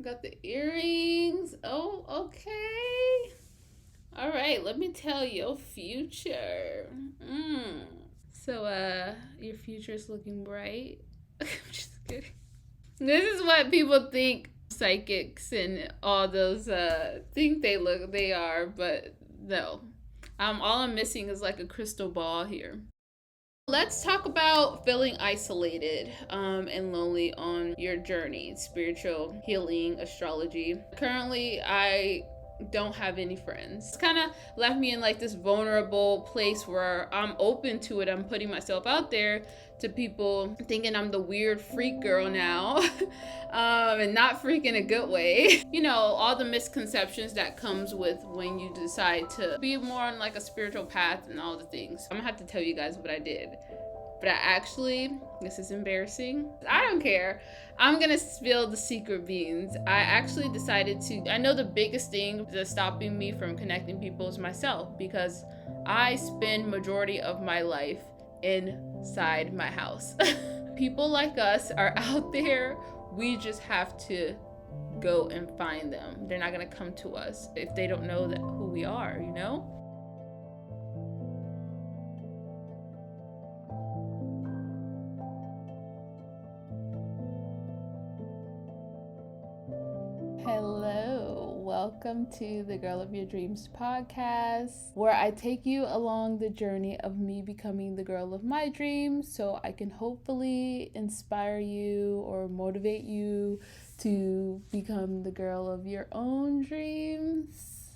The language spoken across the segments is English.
Got the earrings. Oh, okay. All right, let me tell your future. So, your future's looking bright. I'm just kidding. This is what people think psychics and all those think they are, but no. All I'm missing is like a crystal ball here. Let's talk about feeling isolated and lonely on your journey, spiritual healing, astrology. Currently, I don't have any friends. It's kind of left me in like this vulnerable place where I'm open to it. I'm putting myself out there to people thinking I'm the weird freak girl now and not freak in a good way. You know, all the misconceptions that comes with when you decide to be more on like a spiritual path and all the things. I'm gonna have to tell you guys what I did. But I actually, this is embarrassing. I don't care. I'm gonna spill the secret beans. I actually decided to, I know the biggest thing that's stopping me from connecting people is myself, because I spend majority of my life inside my house. People like us are out there. We just have to go and find them. They're not gonna come to us if they don't know that who we are, you know? Hello, welcome to the Girl of Your Dreams podcast, where I take you along the journey of me becoming the girl of my dreams so I can hopefully inspire you or motivate you to become the girl of your own dreams.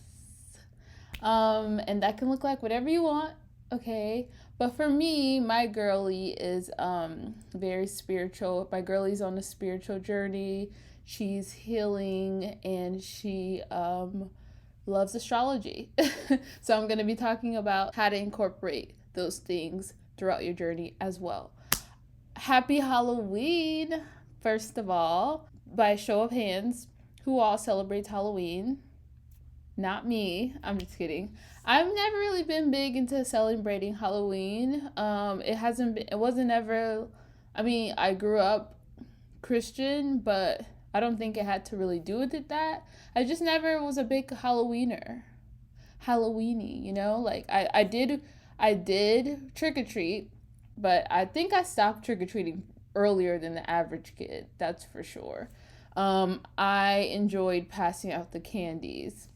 And that can look like whatever you want, okay? But for me, my girly is very spiritual. My girly's on a spiritual journey. She's healing and she loves astrology. So I'm going to be talking about how to incorporate those things throughout your journey as well. Happy Halloween, first of all. By a show of hands, who all celebrates Halloween? Not me. I'm just kidding. I've never really been big into celebrating Halloween. It wasn't ever, I mean, I grew up Christian, but I don't think it had to really do with it that. I just never was a big Halloweeny, you know? Like I did trick or treat, but I think I stopped trick or treating earlier than the average kid. That's for sure. I enjoyed passing out the candies.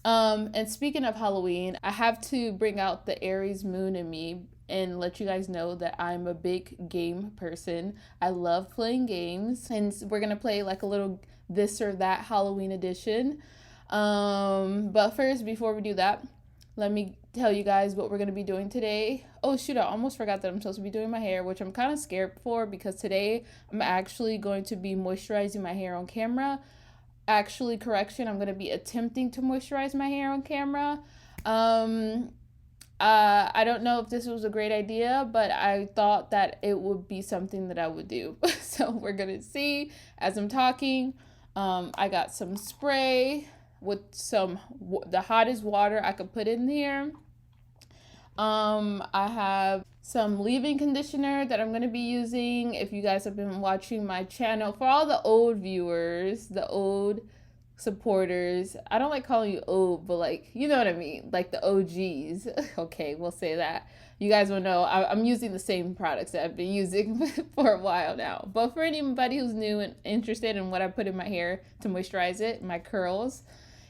And speaking of Halloween, I have to bring out the Aries moon in me and let you guys know that I'm a big game person. I love playing games, and we're gonna play like a little this or that Halloween edition. But first, before we do that, let me tell you guys what we're gonna be doing today. Oh shoot, I almost forgot that I'm supposed to be doing my hair, which I'm kind of scared for because today I'm actually going to be moisturizing my hair on camera. Actually, correction, I'm going to be attempting to moisturize my hair on camera. I don't know if this was a great idea, but I thought that it would be something that I would do. So we're going to see as I'm talking. I got some spray with the hottest water I could put in here. I have some leave-in conditioner that I'm going to be using. If you guys have been watching my channel, for all the old viewers, the old supporters, I don't like calling you old, but like, you know what I mean, like the OGs. Okay, we'll say that. You guys will know I'm using the same products that I've been using for a while now. But for anybody who's new and interested in what I put in my hair to moisturize it, my curls,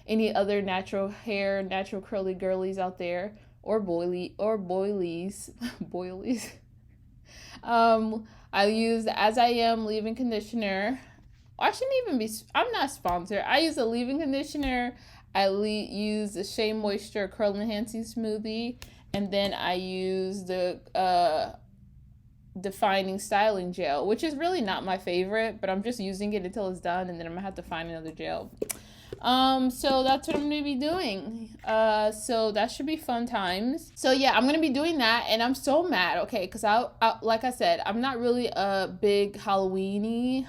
any other natural hair, natural curly girlies out there, or boilies. Boilies. I use the As I Am leave-in conditioner. I shouldn't even be, I'm not sponsored. I use a leave-in conditioner. I use the Shea Moisture Curl Enhancing Smoothie. And then I use the Defining Styling Gel, which is really not my favorite, but I'm just using it until it's done, and then I'm going to have to find another gel. So that's what I'm going to be doing. So that should be fun times. So yeah, I'm going to be doing that, and I'm so mad, okay, because I like I said, I'm not really a big Halloween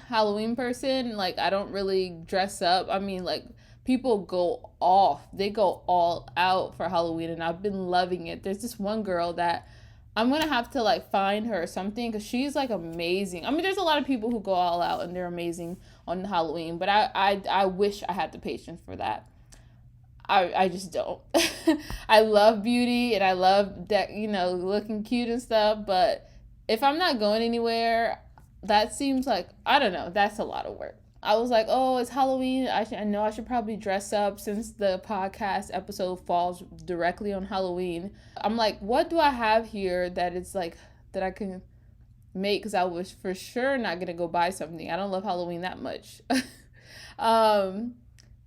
person. Like, I don't really dress up. I mean, like, people go off. They go all out for Halloween, and I've been loving it. There's this one girl that I'm going to have to, like, find her or something, because she's, like, amazing. I mean, there's a lot of people who go all out, and they're amazing. on Halloween, but I wish I had the patience for that. I just don't. I love beauty and I love that, looking cute and stuff, but if I'm not going anywhere, that seems like, I don't know, that's a lot of work. I was like, oh, it's Halloween. I know I should probably dress up since the podcast episode falls directly on Halloween. I'm like, what do I have here that it's like, that I can make? Because I was for sure not going to go buy something. I don't love Halloween that much. And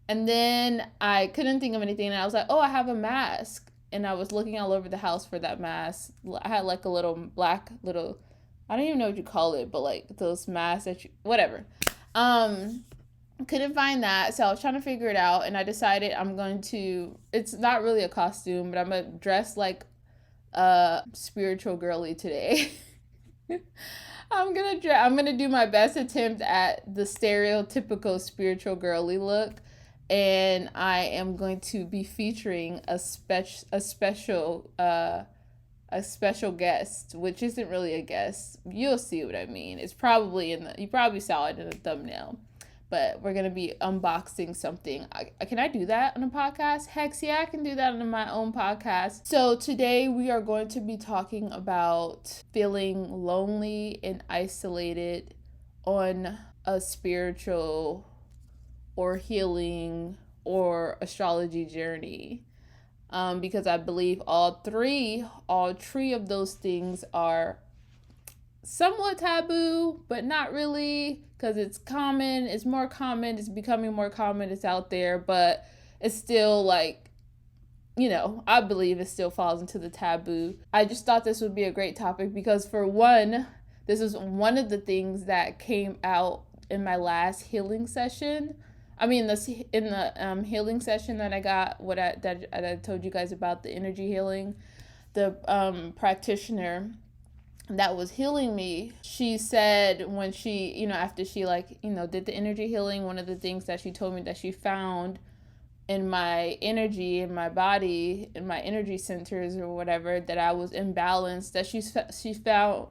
then I couldn't think of anything. And I was like, oh, I have a mask. And I was looking all over the house for that mask. I had like a little black little, I don't even know what you call it, but like those masks that you, whatever. Couldn't find that, so I was trying to figure it out, and I decided it's not really a costume, but I'm gonna dress like a spiritual girly today. I'm gonna do my best attempt at the stereotypical spiritual girly look, and I am going to be featuring a special guest, which isn't really a guest. You'll see what I mean. It's probably you probably saw it in the thumbnail, but we're going to be unboxing something. Can I do that on a podcast? Heck yeah, I can do that on my own podcast. So today we are going to be talking about feeling lonely and isolated on a spiritual or healing or astrology journey. Because I believe all three of those things are somewhat taboo, but not really, because it's becoming more common, it's out there, but it's still like, I believe it still falls into the taboo. I just thought this would be a great topic because, for one, this is one of the things that came out in my last healing session. In the healing session that I got, that I told you guys about, the energy healing, the practitioner that was healing me, she said when she, after she did the energy healing, one of the things that she told me that she found in my energy, in my body, in my energy centers or whatever, that I was imbalanced, that she found,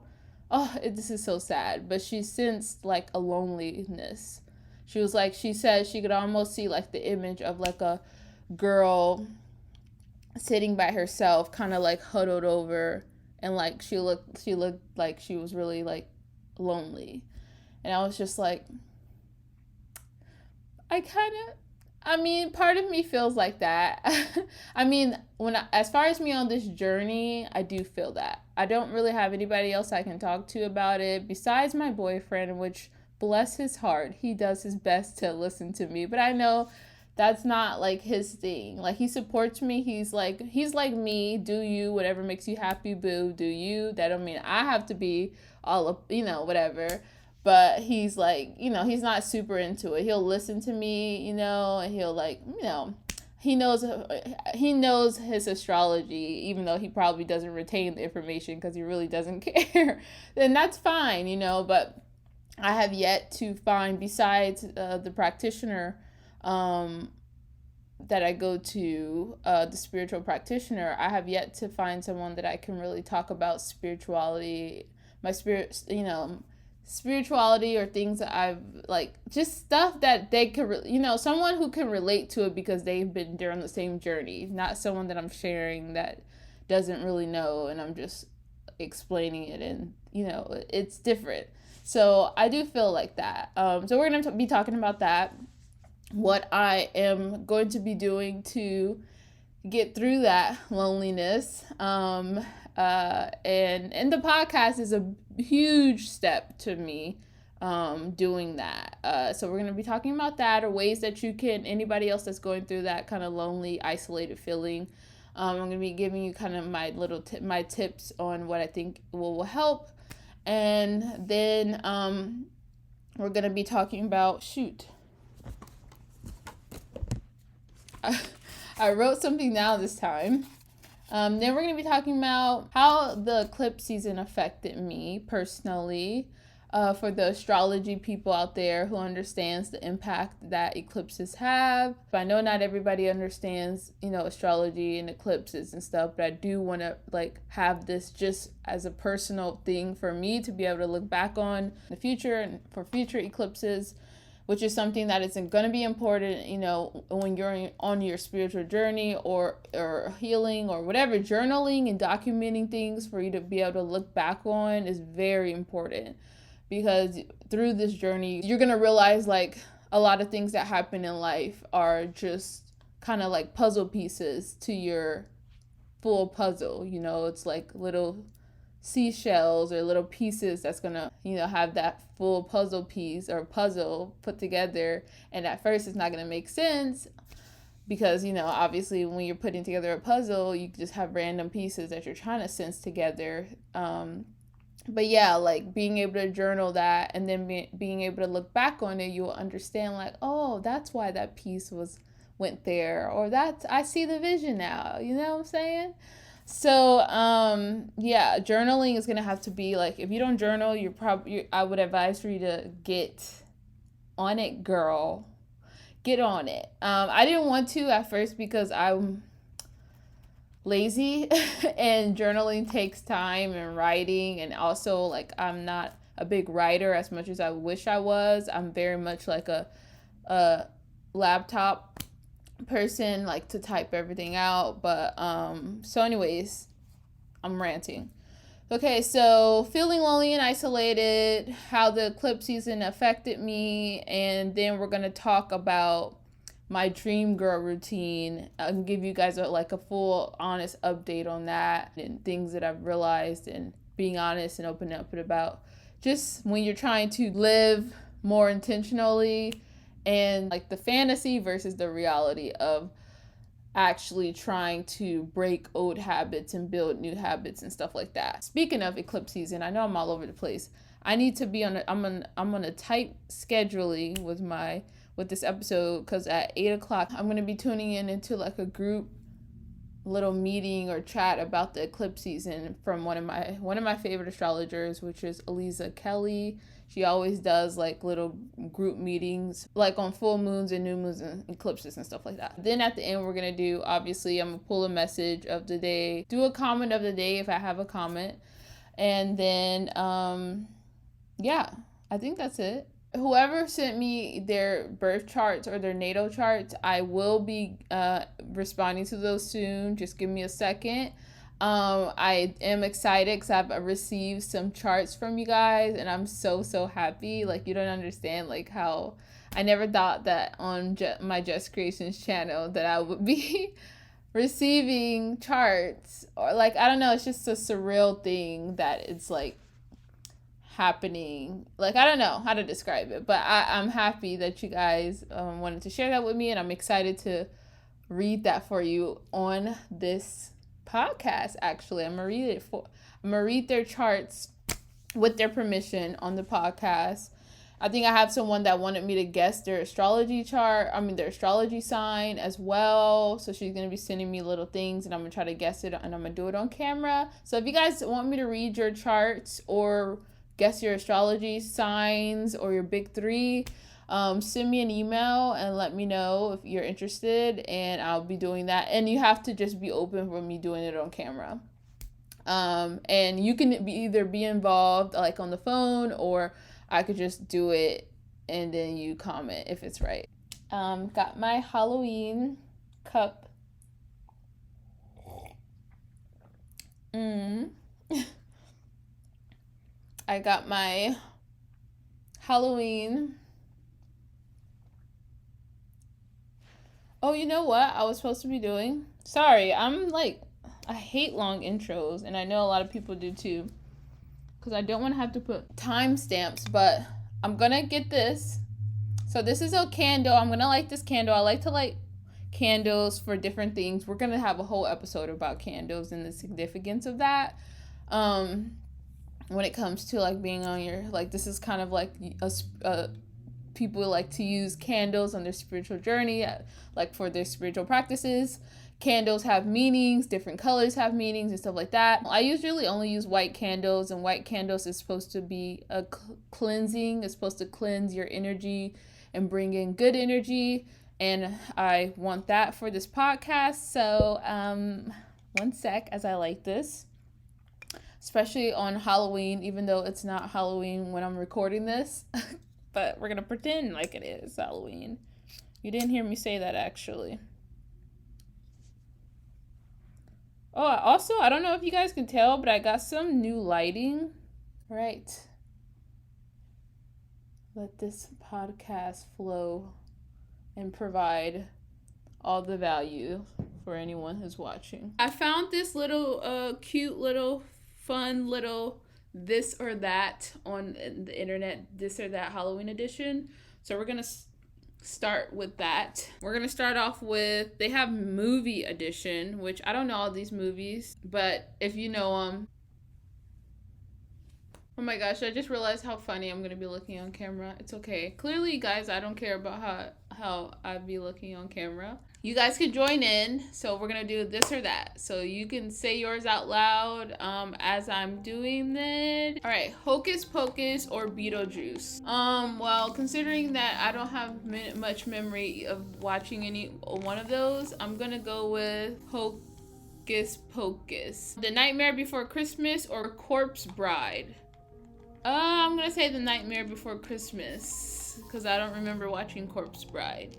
this is so sad, but she sensed like a loneliness. She was like, she said she could almost see like the image of like a girl sitting by herself, kind of like huddled over, and like she looked like she was really like lonely. And I was just like, part of me feels like that. As far as me on this journey, I do feel that. I don't really have anybody else I can talk to about it besides my boyfriend, which, bless his heart, he does his best to listen to me, but I know that's not like his thing. Like, he supports me. He's like me. Do you, whatever makes you happy, boo. Do you. That don't mean I have to be all up, whatever. But he's like, he's not super into it. He'll listen to me, and he'll like, he knows his astrology, even though he probably doesn't retain the information because he really doesn't care. Then that's fine, but I have yet to find, besides the practitioner that I go to, the spiritual practitioner, I have yet to find someone that I can really talk about spirituality, my spirit, spirituality, or things that I've like, just stuff that they could, someone who can relate to it because they've been during the same journey, not someone that I'm sharing that doesn't really know and I'm just explaining it, and it's different. So I do feel like that. So we're going to be talking about that, what I am going to be doing to get through that loneliness. And the podcast is a huge step to me doing that. So we're going to be talking about that, or ways that you can, anybody else that's going through that kind of lonely, isolated feeling. I'm going to be giving you kind of my little my tips on what I think will help. And then we're going to be talking about, I wrote something down this time. Then we're going to be talking about how the eclipse season affected me personally. For the astrology people out there who understands the impact that eclipses have. But I know not everybody understands, astrology and eclipses and stuff, but I do want to have this just as a personal thing for me to be able to look back on the future and for future eclipses. which is something that isn't going to be important, when you're on your spiritual journey or healing or whatever. Journaling and documenting things for you to be able to look back on is very important, because through this journey, you're going to realize like a lot of things that happen in life are just kind of like puzzle pieces to your full puzzle. It's like little seashells or little pieces that's gonna have that full puzzle piece or puzzle put together, and at first it's not gonna make sense, because obviously when you're putting together a puzzle, you just have random pieces that you're trying to sense together. But yeah, like being able to journal that, and then being able to look back on it, you'll understand like, oh, that's why that piece went there, or that's, I see the vision now, you know what I'm saying? So, yeah, journaling is going to have to be like, if you don't journal, I would advise for you to get on it, girl. Get on it. I didn't want to at first because I'm lazy and journaling takes time, and writing, and also like I'm not a big writer as much as I wish I was. I'm very much like a laptop person, like to type everything out. But so anyways, I'm ranting. Okay, so feeling lonely and isolated, how the eclipse season affected me, and then we're gonna talk about my dream girl routine. I can give you guys a full honest update on that, and things that I've realized, and being honest and open up about just when you're trying to live more intentionally, and like the fantasy versus the reality of actually trying to break old habits and build new habits and stuff like that. Speaking of eclipse season, I know I'm all over the place. I need to be I'm on a tight scheduling with this episode, because at 8:00 I'm gonna be tuning into like a group little meeting or chat about the eclipse season from one of my favorite astrologers, which is Aliza Kelly. She always does like little group meetings, like on full moons and new moons and eclipses and stuff like that. Then at the end, we're gonna do, obviously, I'm gonna pull a message of the day, do a comment of the day if I have a comment, and then yeah, I think that's it. Whoever sent me their birth charts or their natal charts, I will be responding to those soon. Just give me a second. I am excited because I've received some charts from you guys, and I'm so happy. Like, you don't understand like how I never thought that on my Just Creations channel that I would be receiving charts, or like, I don't know, it's just a surreal thing that it's like happening. Like, I don't know how to describe it, but I'm happy that you guys wanted to share that with me, and I'm excited to read that for you on this podcast. Actually, I'm gonna read their charts with their permission on the podcast. I think I have someone that wanted me to guess their astrology chart, their astrology sign as well. So she's gonna be sending me little things, and I'm gonna try to guess it, and I'm gonna do it on camera. So if you guys want me to read your charts or guess your astrology signs or your big three, send me an email and let me know if you're interested, and I'll be doing that. And you have to just be open for me doing it on camera. And you can either be involved like on the phone, or I could just do it and then you comment if it's right. Got my Halloween cup. I got my Halloween. Oh, you know what I was supposed to be doing? Sorry, I hate long intros, and I know a lot of people do too, because I don't want to have to put timestamps, but I'm going to get this. So this is a candle. I'm going to light this candle. I like to light candles for different things. We're going to have a whole episode about candles and the significance of that. When it comes to like being on your, like, this is kind of like people like to use candles on their spiritual journey, like for their spiritual practices. Candles have meanings, different colors have meanings and stuff like that. I usually only use white candles, and white candles is supposed to be a cleansing. It's supposed to cleanse your energy and bring in good energy, and I want that for this podcast. So one sec as I light this, especially on Halloween, even though it's not Halloween when I'm recording this. but we're gonna pretend like it is Halloween. You didn't hear me say that, actually. Oh, also, I don't know if you guys can tell, but I got some new lighting. Right. Let this podcast flow and provide all the value for anyone who's watching. I found this little cute little fun little this or that on the internet, this or that Halloween edition. So we're gonna start with that. We're gonna start off with, they have movie edition, which I don't know all these movies, but if you know them. Oh my gosh, I just realized how funny I'm gonna be looking on camera. It's okay. Clearly, guys, I don't care about how I'd be looking on camera. You guys can join in, so we're gonna do this or that. So you can say yours out loud as I'm doing it. All right, Hocus Pocus or Beetlejuice? Well, considering that I don't have much memory of watching any one of those, I'm gonna go with Hocus Pocus. The Nightmare Before Christmas or Corpse Bride? I'm gonna say The Nightmare Before Christmas because I don't remember watching Corpse Bride.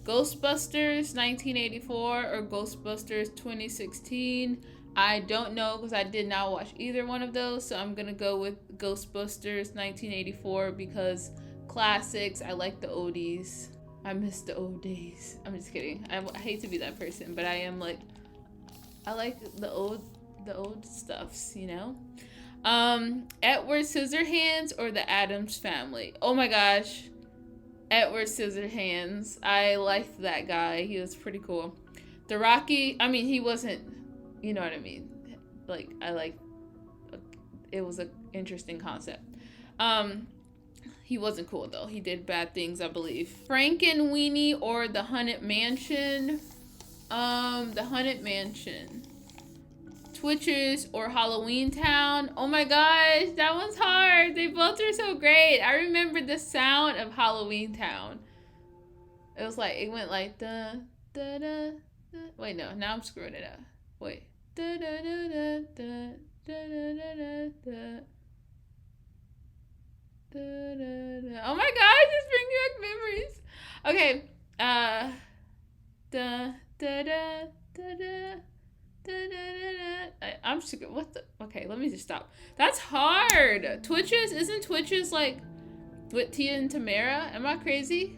Ghostbusters 1984 or Ghostbusters 2016? I don't know because I did not watch either one of those, so I'm gonna go with Ghostbusters 1984 because classics. I like the oldies. I miss the old days. I'm just kidding. I hate to be that person, but I am like, I like the old stuffs, you know? Edward Scissorhands or the Addams Family? Oh my gosh. Edward Scissorhands. I liked that guy. He was pretty cool. The Rocky, I mean, he wasn't, you know what I mean? Like, it was an interesting concept. He wasn't cool though. He did bad things, I believe. Frankenweenie or the Haunted Mansion? The Haunted Mansion. Twitches or Halloween Town? Oh my gosh, that one's hard. They both are so great. I remember the sound of Halloween Town. It was like, it went like da da da da. Wait, no, now I'm screwing it up. Wait. Da da da da da da da da da. Da, da, da. Oh my gosh, it's bringing back memories. Okay. Da da da da da. I'm just what the, okay, let me just stop. That's hard. Twitches, isn't Twitches like with Tia and Tamara? Am I crazy?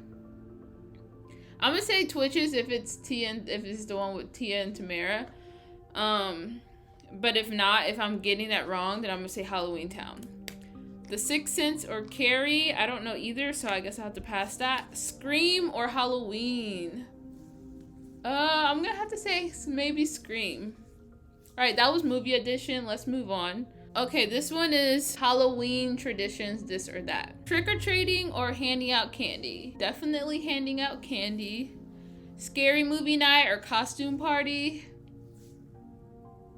I'm gonna say Twitches if it's if it's the one with Tia and Tamara. But if not, if I'm getting that wrong, then I'm gonna say Halloween Town. The Sixth Sense or Carrie? I don't know either, so I guess I have to pass that. Scream or Halloween? I'm gonna have to say maybe Scream. Alright, that was movie edition. Let's move on. Okay, this one is Halloween traditions, this or that. Trick-or-treating or handing out candy? Definitely handing out candy. Scary movie night or costume party?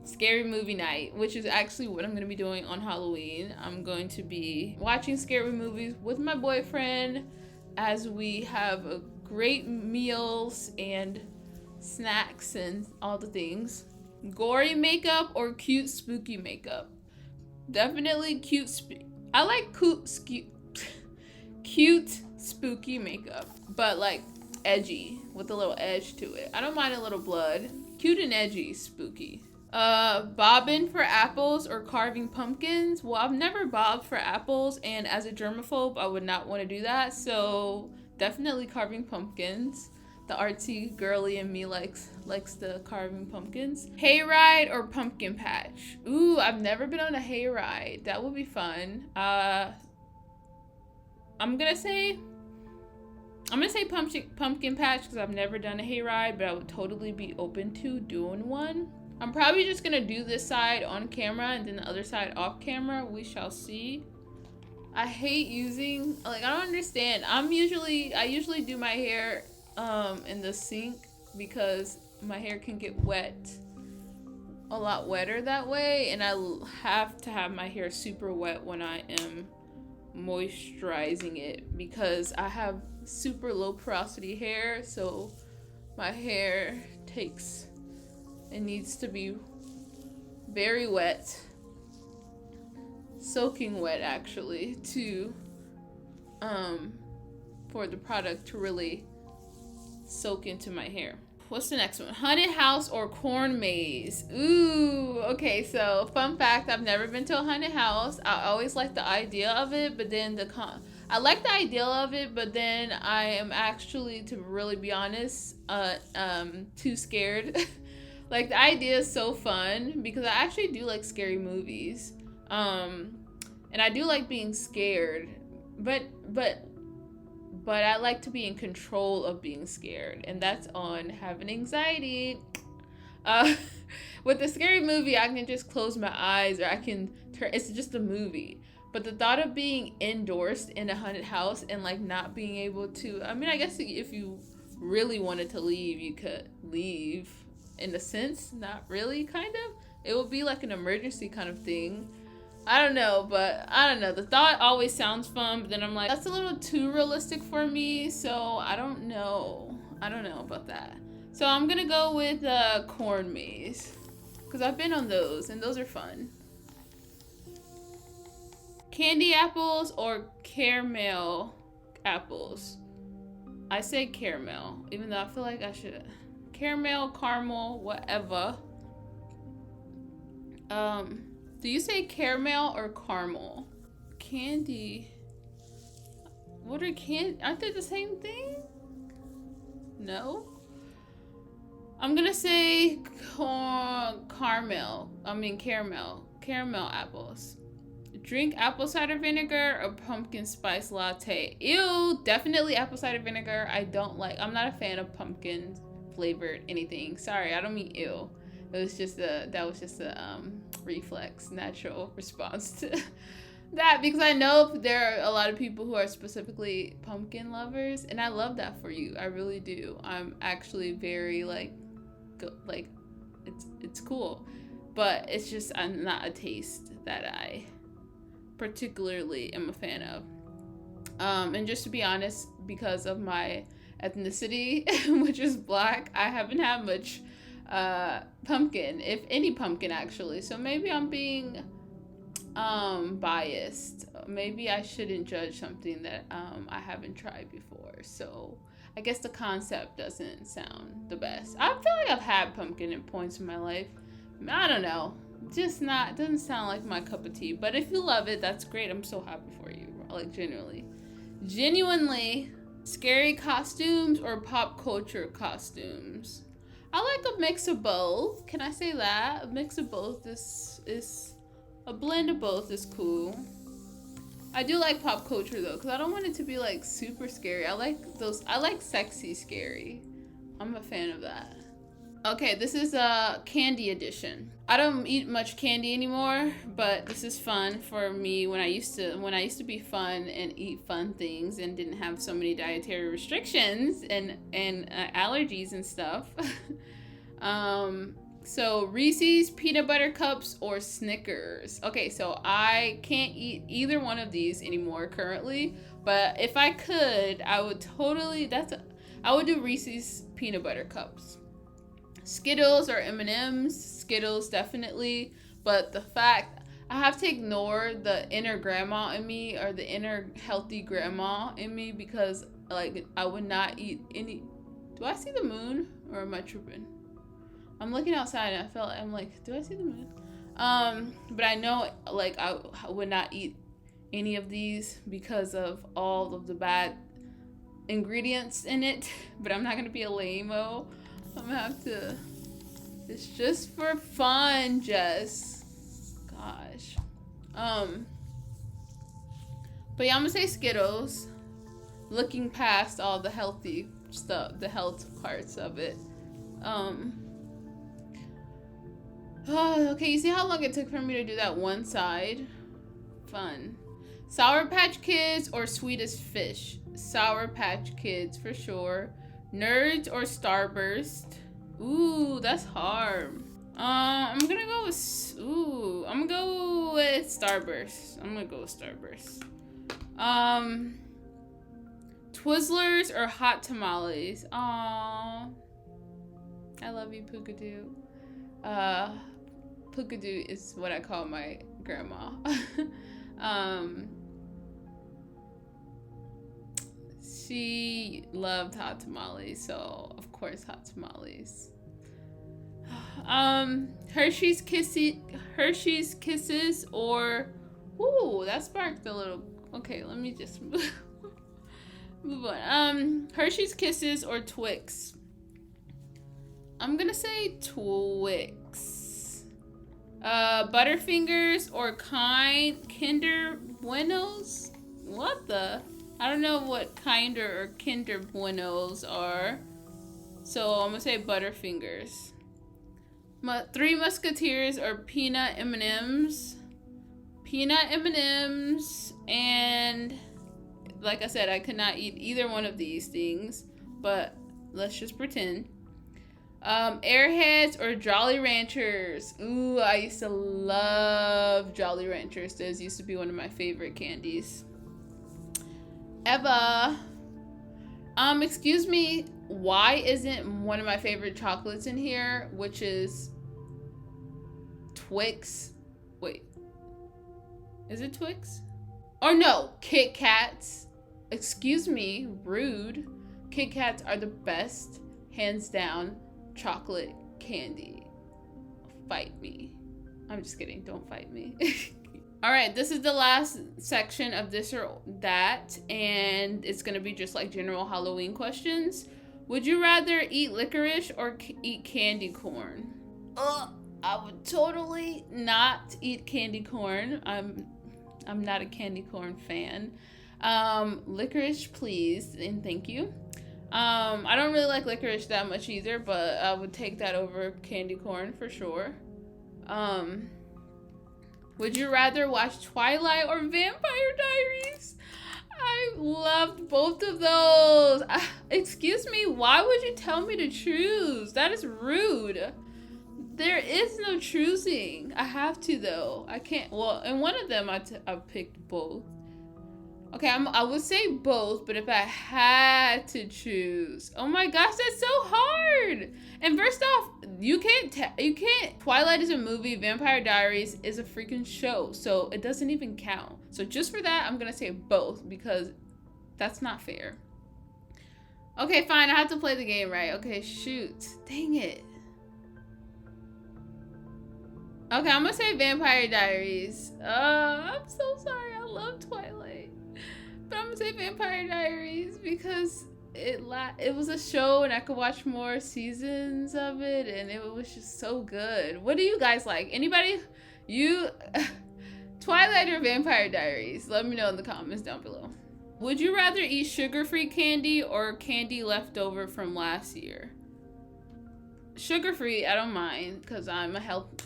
Scary movie night, which is actually what I'm gonna be doing on Halloween. I'm going to be watching scary movies with my boyfriend as we have great meals and snacks and all the things. Gory makeup or cute spooky makeup? Definitely cute I like cute spooky makeup, but like edgy with a little edge to it. I don't mind a little blood. Cute and edgy spooky. Bobbing for apples or carving pumpkins? Well, I've never bobbed for apples, and as a germaphobe I would not want to do that, so definitely carving pumpkins. The artsy girly in me likes the carving pumpkins. Hayride or pumpkin patch? Ooh, I've never been on a hayride. That would be fun. I'm gonna say pumpkin patch because I've never done a hayride, but I would totally be open to doing one. I'm probably just gonna do this side on camera and then the other side off camera. We shall see. I hate using, like, I don't understand. I usually do my hair in the sink because my hair can get wet, a lot wetter that way, and I have to have my hair super wet when I am moisturizing it because I have super low porosity hair, so my hair it needs to be very wet, soaking wet actually, to for the product to really soak into my hair. What's the next one? Haunted house or corn maze? Ooh, okay, so fun fact, I've never been to a haunted house. I always like the idea of it, but then I like the idea of it, but then I am actually, to really be honest, too scared. Like, the idea is so fun because I actually do like scary movies. And I do like being scared, but I like to be in control of being scared, and that's on having anxiety. Uh, with a scary movie, I can just close my eyes, or I can turn. It's just a movie. But the thought of being indoors in a haunted house and like not being able to, I mean, I guess if you really wanted to leave, you could leave. In a sense, not really, kind of. It would be like an emergency kind of thing. I don't know, but I don't know. The thought always sounds fun, but then I'm like, that's a little too realistic for me, so I don't know. I don't know about that. So I'm gonna go with corn maze, because I've been on those, and those are fun. Candy apples or caramel apples? I say caramel, even though I feel like I should. Caramel, caramel, whatever. Do you say caramel or caramel? Candy. What are aren't they the same thing? No? I'm gonna say caramel. Caramel apples. Drink apple cider vinegar or pumpkin spice latte. Ew, definitely apple cider vinegar. I'm not a fan of pumpkin flavored anything. Sorry, I don't mean ew. That was just a reflex, natural response to that, because I know there are a lot of people who are specifically pumpkin lovers, and I love that for you. I really do. I'm actually very it's cool, but it's just not a taste that I particularly am a fan of. And just to be honest, because of my ethnicity, which is black, I haven't had much pumpkin, if any pumpkin actually. So maybe I'm being biased. Maybe I shouldn't judge something that I haven't tried before. So I guess the concept doesn't sound the best. I feel like I've had pumpkin at points in my life. I don't know. Doesn't sound like my cup of tea. But if you love it, that's great. I'm so happy for you. Like, genuinely. Scary costumes or pop culture costumes? I like a mix of both. Can I say that? A mix of both is a blend of both is cool. I do like pop culture though, because I don't want it to be like super scary. I like sexy scary. I'm a fan of that. Okay, this is a candy edition. I don't eat much candy anymore, but this is fun for me when I used to be fun and eat fun things and didn't have so many dietary restrictions and allergies and stuff. So Reese's peanut butter cups or Snickers. Okay, so I can't eat either one of these anymore currently, but if I could, I would do Reese's peanut butter cups. Skittles or M&Ms. Skittles definitely, but the fact I have to ignore the inner grandma in me, or the inner healthy grandma in me, because like I would not eat any. Do I see the moon or am I tripping? I'm looking outside and I'm like, do I see the moon? But I know like I would not eat any of these because of all of the bad ingredients in it. But I'm not gonna be a lame-o. I'm gonna have to. It's just for fun, Jess. Gosh. But yeah, I'm gonna say Skittles. Looking past all the healthy stuff, the health parts of it. Okay, you see how long it took for me to do that one side? Fun. Sour Patch Kids or Sweetest Fish? Sour Patch Kids for sure. Nerds or Starburst? Ooh, that's hard. I'm gonna go with Starburst. Twizzlers or Hot Tamales? Aww. I love you, Pukadoo. Pukadoo is what I call my grandma. She loved hot tamales, so of course hot tamales. Hershey's Kisses, or ooh, that sparked a little. Okay, let me just move on. Hershey's Kisses or Twix. I'm gonna say Twix. Butterfingers or Kinder Buenos. What the? I don't know what Kinder or Kinder Buenos are, so I'm gonna say Butterfingers. Three Musketeers or peanut M&Ms. Peanut M&Ms, and like I said, I could not eat either one of these things, but let's just pretend. Airheads or Jolly Ranchers. Ooh, I used to love Jolly Ranchers. Those used to be one of my favorite candies. Eva. Excuse me, why isn't one of my favorite chocolates in here, which is Twix? Wait, is it Twix? Or no, Kit Kats. Excuse me, rude. Kit Kats are the best, hands down, chocolate candy. Fight me. I'm just kidding, don't fight me. All right, this is the last section of this or that, and it's gonna be just like general Halloween questions. Would you rather eat licorice or eat candy corn? I would totally not eat candy corn. I'm not a candy corn fan. Licorice, please, and thank you. I don't really like licorice that much either, but I would take that over candy corn for sure. Would you rather watch Twilight or Vampire Diaries? I loved both of those. Excuse me, why would you tell me to choose? That is rude. There is no choosing. I have to though. I can't. Well, in one of them, I picked both. Okay, I would say both, but if I had to choose, oh my gosh, that's so hard. And first off, you can't. Twilight is a movie. Vampire Diaries is a freaking show, so it doesn't even count. So just for that, I'm gonna say both because that's not fair. Okay, fine. I have to play the game, right? Okay, shoot. Dang it. Okay, I'm gonna say Vampire Diaries. I'm so sorry. I love Twilight. But I'm gonna say Vampire Diaries because it was a show and I could watch more seasons of it and it was just so good. What do you guys like? Anybody? Twilight or Vampire Diaries? Let me know in the comments down below. Would you rather eat sugar-free candy or candy left over from last year? Sugar-free, I don't mind because I'm a healthy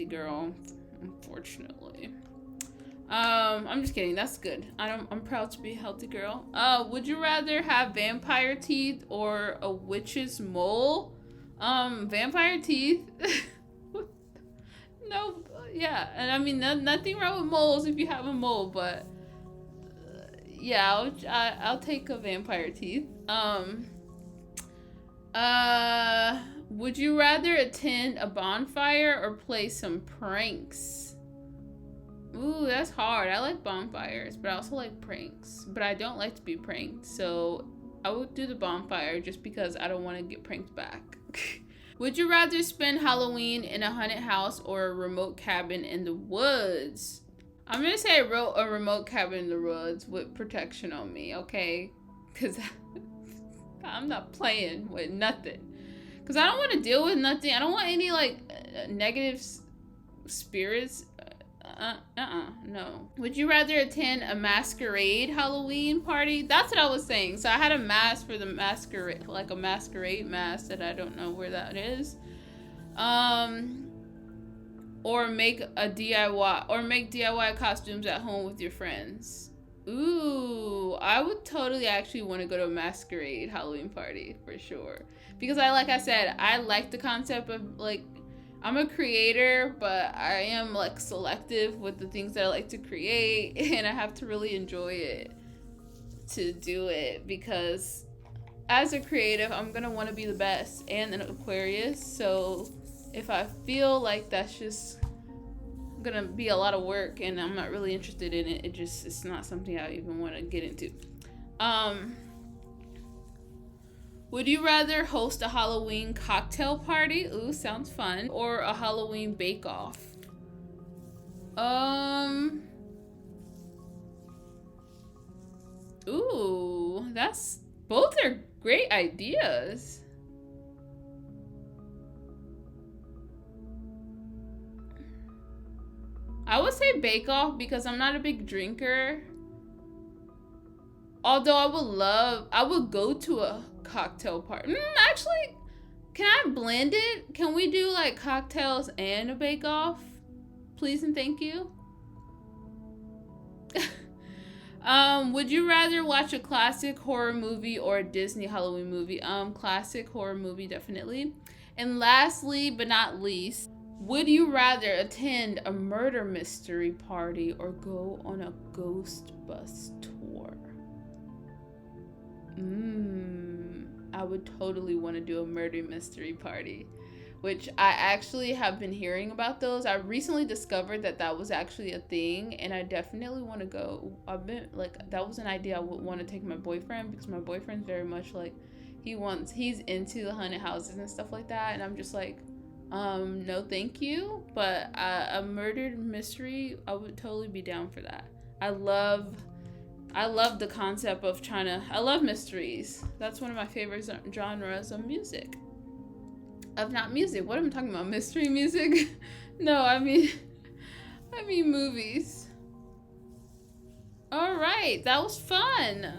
girl, unfortunately. I'm just kidding. That's good. I'm proud to be a healthy girl. Would you rather have vampire teeth or a witch's mole? Vampire teeth. No, yeah. And I mean, nothing wrong with moles if you have a mole, but yeah, I'll take a vampire teeth. Would you rather attend a bonfire or play some pranks? Ooh, that's hard. I like bonfires, but I also like pranks. But I don't like to be pranked, so I would do the bonfire just because I don't want to get pranked back. Would you rather spend Halloween in a haunted house or a remote cabin in the woods? I'm gonna say a remote cabin in the woods with protection on me, okay? Because I'm not playing with nothing. Because I don't want to deal with nothing. I don't want any, like, negative spirits. No. Would you rather attend a masquerade Halloween party? That's what I was saying. So I had a mask for the masquerade, like a masquerade mask that I don't know where that is. Or make DIY costumes at home with your friends. Ooh, I would totally actually want to go to a masquerade Halloween party for sure. Because like I said, I like the concept of, like, I'm a creator, but I am, like, selective with the things that I like to create, and I have to really enjoy it to do it, because as a creative, I'm gonna want to be the best, and an Aquarius, so if I feel like that's just gonna be a lot of work and I'm not really interested in it, it's not something I even want to get into. Um, would you rather host a Halloween cocktail party? Ooh, sounds fun. Or a Halloween bake-off? Ooh, both are great ideas. I would say bake-off because I'm not a big drinker. Although I would go to a cocktail party. Actually, can I blend it? Can we do like cocktails and a bake-off? Please and thank you. Would you rather watch a classic horror movie or a Disney Halloween movie? Classic horror movie, definitely. And lastly, but not least, would you rather attend a murder mystery party or go on a ghost bus tour? I would totally want to do a murder mystery party, which I actually have been hearing about those. I recently discovered that was actually a thing, and I definitely want to go. That was an idea I would want to take my boyfriend, because my boyfriend's very much like, he's into the haunted houses and stuff like that, and I'm just like, no thank you, but a murder mystery, I would totally be down for that. I love the concept of I love mysteries. That's one of my favorite genres of music. Not music. What am I talking about? Mystery music? No, I mean movies. All right, that was fun.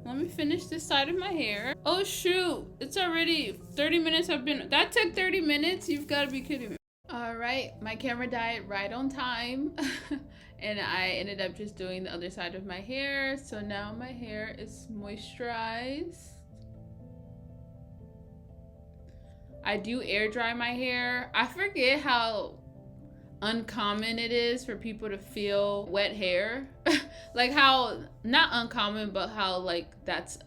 Let me finish this side of my hair. Oh shoot, it's already 30 minutes. That took 30 minutes? You've got to be kidding me. All right, my camera died right on time. And I ended up just doing the other side of my hair. So now my hair is moisturized. I do air dry my hair. I forget how uncommon it is for people to feel wet hair. Like how, not uncommon, but how like that's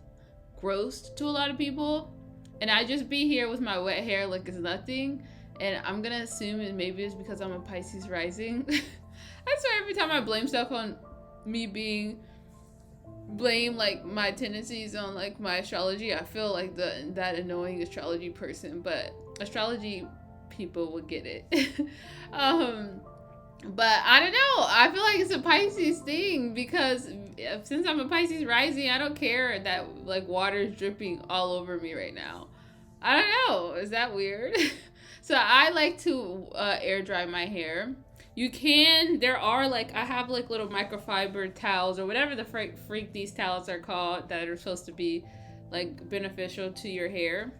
gross to a lot of people. And I just be here with my wet hair like it's nothing. And I'm gonna assume maybe it's because I'm a Pisces rising. I swear every time I blame stuff on me blame like my tendencies on like my astrology, I feel like that annoying astrology person, but astrology people would get it. But I don't know, I feel like it's a Pisces thing, because since I'm a Pisces rising, I don't care that like water is dripping all over me right now. I don't know, is that weird? So I like to air dry my hair. You can, I have like little microfiber towels or whatever the freak these towels are called that are supposed to be like beneficial to your hair.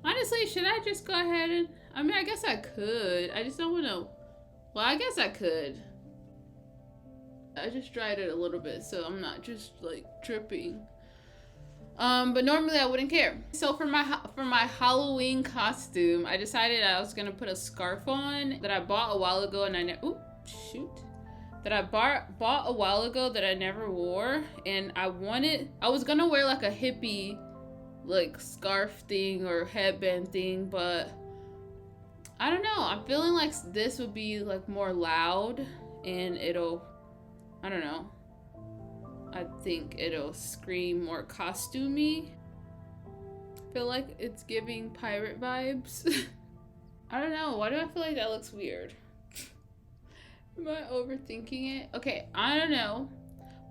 Honestly, should I just go ahead and, I guess I could. I just don't want to, well, I guess I could. I just dried it a little bit so I'm not just like dripping. But normally I wouldn't care. So for my Halloween costume, I decided I was gonna put a scarf on that I bought a while ago, and that I bought a while ago that I never wore, and I was gonna wear like a hippie like scarf thing or headband thing, but I don't know. I'm feeling like this would be like more loud, and I don't know. I think it'll scream more costumey. I feel like it's giving pirate vibes. I don't know. Why do I feel like that looks weird? Am I overthinking it? Okay, I don't know.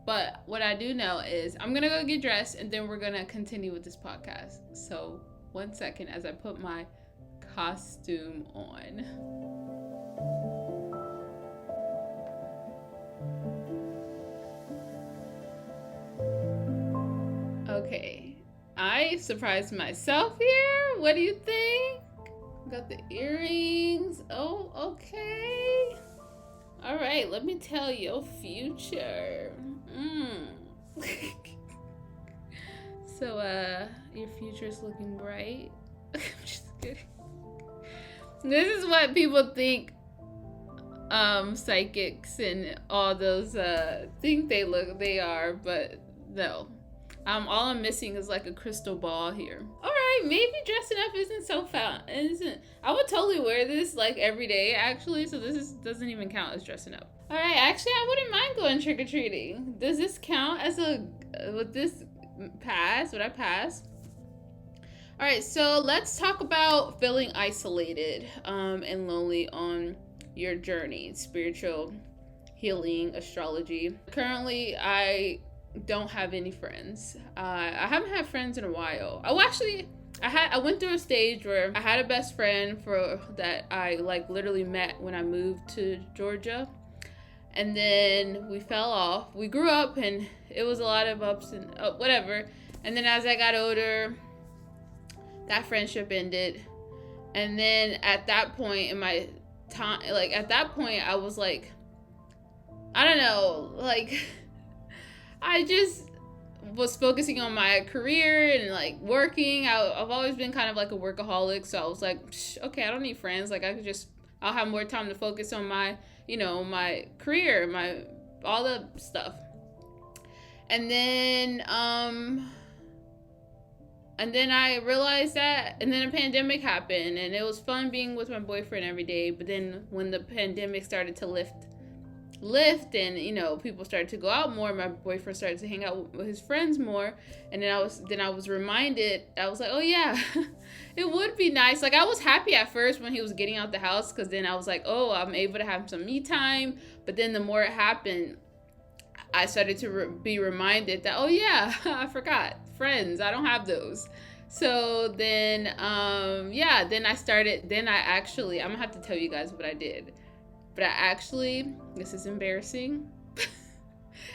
But what I do know is I'm gonna go get dressed and then we're gonna continue with this podcast. So 1 second as I put my costume on. Okay, I surprised myself here. What do you think? Got the earrings. Oh, okay. All right, let me tell your future. So, your future's looking bright. I'm just kidding. This is what people think psychics and all those think they are, but no. All I'm missing is like a crystal ball here. All right, maybe dressing up isn't so fun. Isn't I would totally wear this like every day actually. So doesn't even count as dressing up. All right, actually I wouldn't mind going trick or treating. Does this count as a would this pass? Would I pass? All right, so let's talk about feeling isolated and lonely on your journey, spiritual healing, astrology. Currently, I don't have any friends. I haven't had friends in a while. Oh, actually, I went through a stage where I had a best friend for that I like literally met when I moved to Georgia, and then we fell off. We grew up, and it was a lot of ups and whatever. And then as I got older, that friendship ended. And then at that point in my time, like at that point, I was like, I don't know, like I just was focusing on my career and like working. I've always been kind of like a workaholic, so I was like, okay, I don't need friends. Like I'll have more time to focus on my, my career, my all the stuff. And then I realized that, and then a pandemic happened, and it was fun being with my boyfriend every day. But then when the pandemic started to lift and people started to go out more, my boyfriend started to hang out with his friends more, and then I was reminded, I was like, oh yeah, it would be nice. Like I was happy at first when he was getting out the house, because then I was like, oh, I'm able to have some me time. But then the more it happened, I started to be reminded that, oh yeah, I forgot friends, I don't have those. So then I'm gonna have to tell you guys what I did. But this is embarrassing.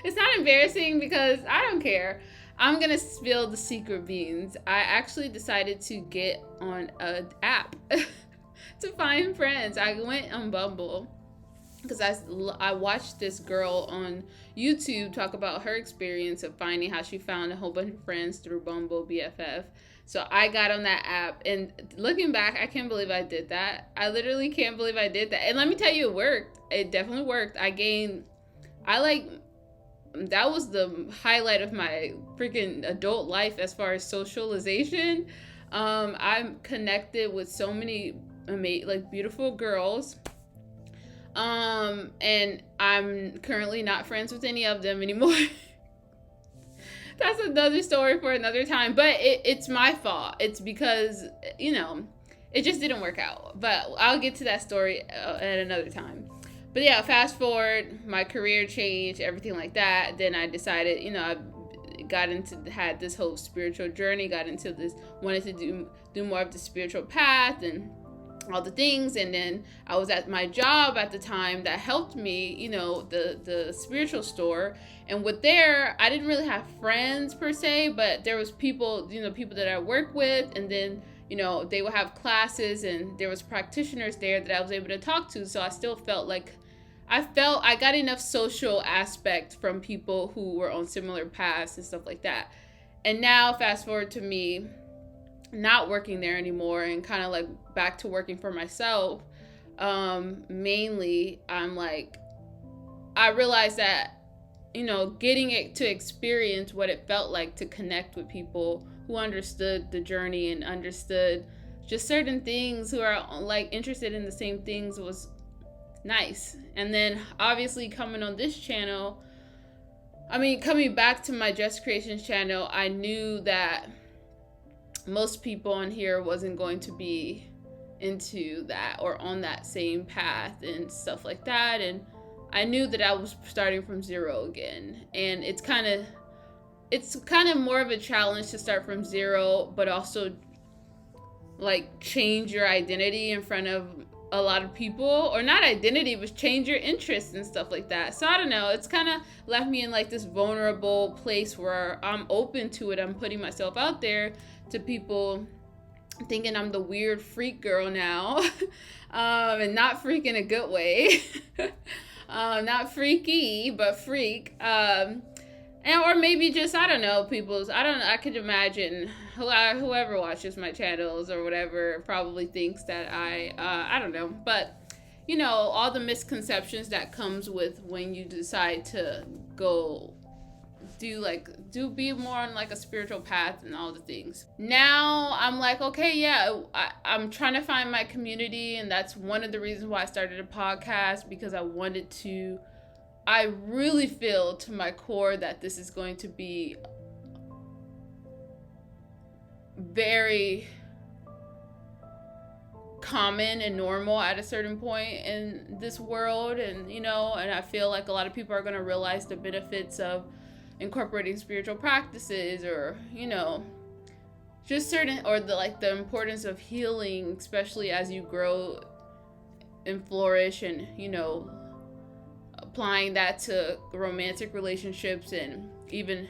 It's not embarrassing because I don't care. I'm gonna spill the secret beans. I actually decided to get on an app to find friends. I went on Bumble because I watched this girl on YouTube talk about her experience of finding how she found a whole bunch of friends through Bumble BFF. So I got on that app, and looking back, I can't believe I did that. I literally can't believe I did that. And let me tell you, it worked. It definitely worked. That was the highlight of my freaking adult life as far as socialization. I'm connected with so many beautiful girls. And I'm currently not friends with any of them anymore. That's another story for another time, but it's my fault. It's because, it just didn't work out. But I'll get to that story at another time. But yeah, fast forward, my career changed, everything like that. Then I decided, I had this whole spiritual journey, got into this, wanted to do more of the spiritual path and all the things. And then I was at my job at the time that helped me, the spiritual store. And I didn't really have friends per se, but there was people that I work with, and then they would have classes, and there was practitioners there that I was able to talk to. So I still felt like I got enough social aspect from people who were on similar paths and stuff like that. And now fast forward to me not working there anymore and kind of like back to working for myself. Mainly I realized that getting it to experience what it felt like to connect with people who understood the journey and understood just certain things, who are like interested in the same things, was nice. And then obviously coming on this channel, coming back to my dress creations channel, I knew that most people on here wasn't going to be into that or on that same path and stuff like that. And I knew that I was starting from zero again. And it's kind of more of a challenge to start from zero, but also like change your identity in front of a lot of people, or not identity, but change your interests and stuff like that. So I don't know, it's kind of left me in like this vulnerable place where I'm open to it. I'm putting myself out there to people, thinking I'm the weird freak girl now. And not freak in a good way. Not freaky, but freak. Or maybe just, I don't know, I could imagine whoever watches my channels or whatever probably thinks that I don't know. But, all the misconceptions that comes with when you decide to go do be more on like a spiritual path and all the things. Now I'm like, okay, yeah, I'm trying to find my community, and that's one of the reasons why I started a podcast, because I really feel to my core that this is going to be very common and normal at a certain point in this world, and and I feel like a lot of people are going to realize the benefits of incorporating spiritual practices, or just certain, or the importance of healing, especially as you grow and flourish, and applying that to romantic relationships, and even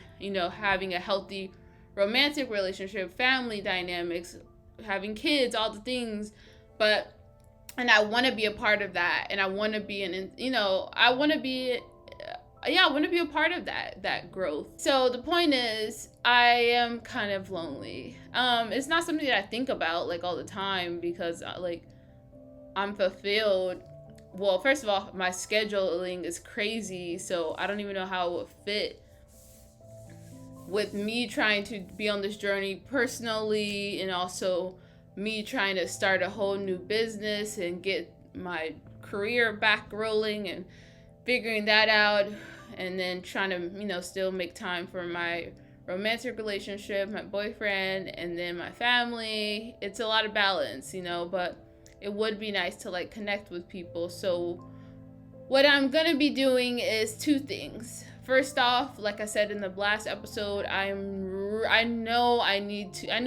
having a healthy romantic relationship, family dynamics, having kids, all the things. And I want to be a part of that, and I want to be I want to be a part of that growth. So the point is, I am kind of lonely. It's not something that I think about like all the time, because I'm fulfilled. Well, first of all, my scheduling is crazy, so I don't even know how it would fit with me trying to be on this journey personally, and also me trying to start a whole new business and get my career back rolling and figuring that out, and then trying to still make time for my romantic relationship, my boyfriend, and then my family. It's a lot of balance, but it would be nice to connect with people. So what I'm gonna be doing is two things. First off, like I said in the last episode, I know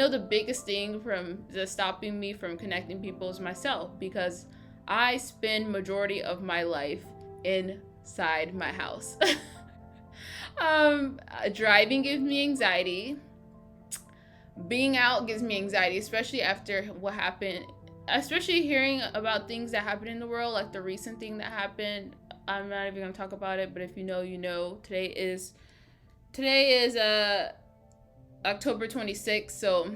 the biggest thing from just stopping me from connecting people is myself, because I spend majority of my life inside my house. Driving gives me anxiety. Being out gives me anxiety, especially after what happened, especially hearing about things that happen in the world, like the recent thing that happened. I'm not even gonna talk about it, but if you know. Today is October 26th, so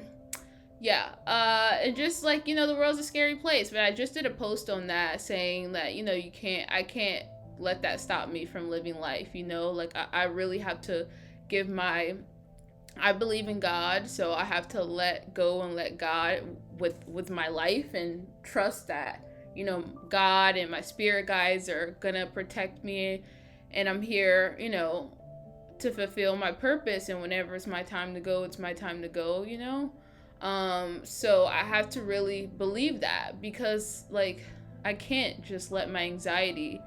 yeah. And just the world's a scary place, but I just did a post on that saying that I can't let that stop me from living life. I really have to I believe in God, so I have to let go and let God with my life, and trust that God and my spirit guides are gonna protect me, and I'm here to fulfill my purpose, and whenever it's my time to go, it's my time to go. So I have to really believe that, because I can't just let my anxiety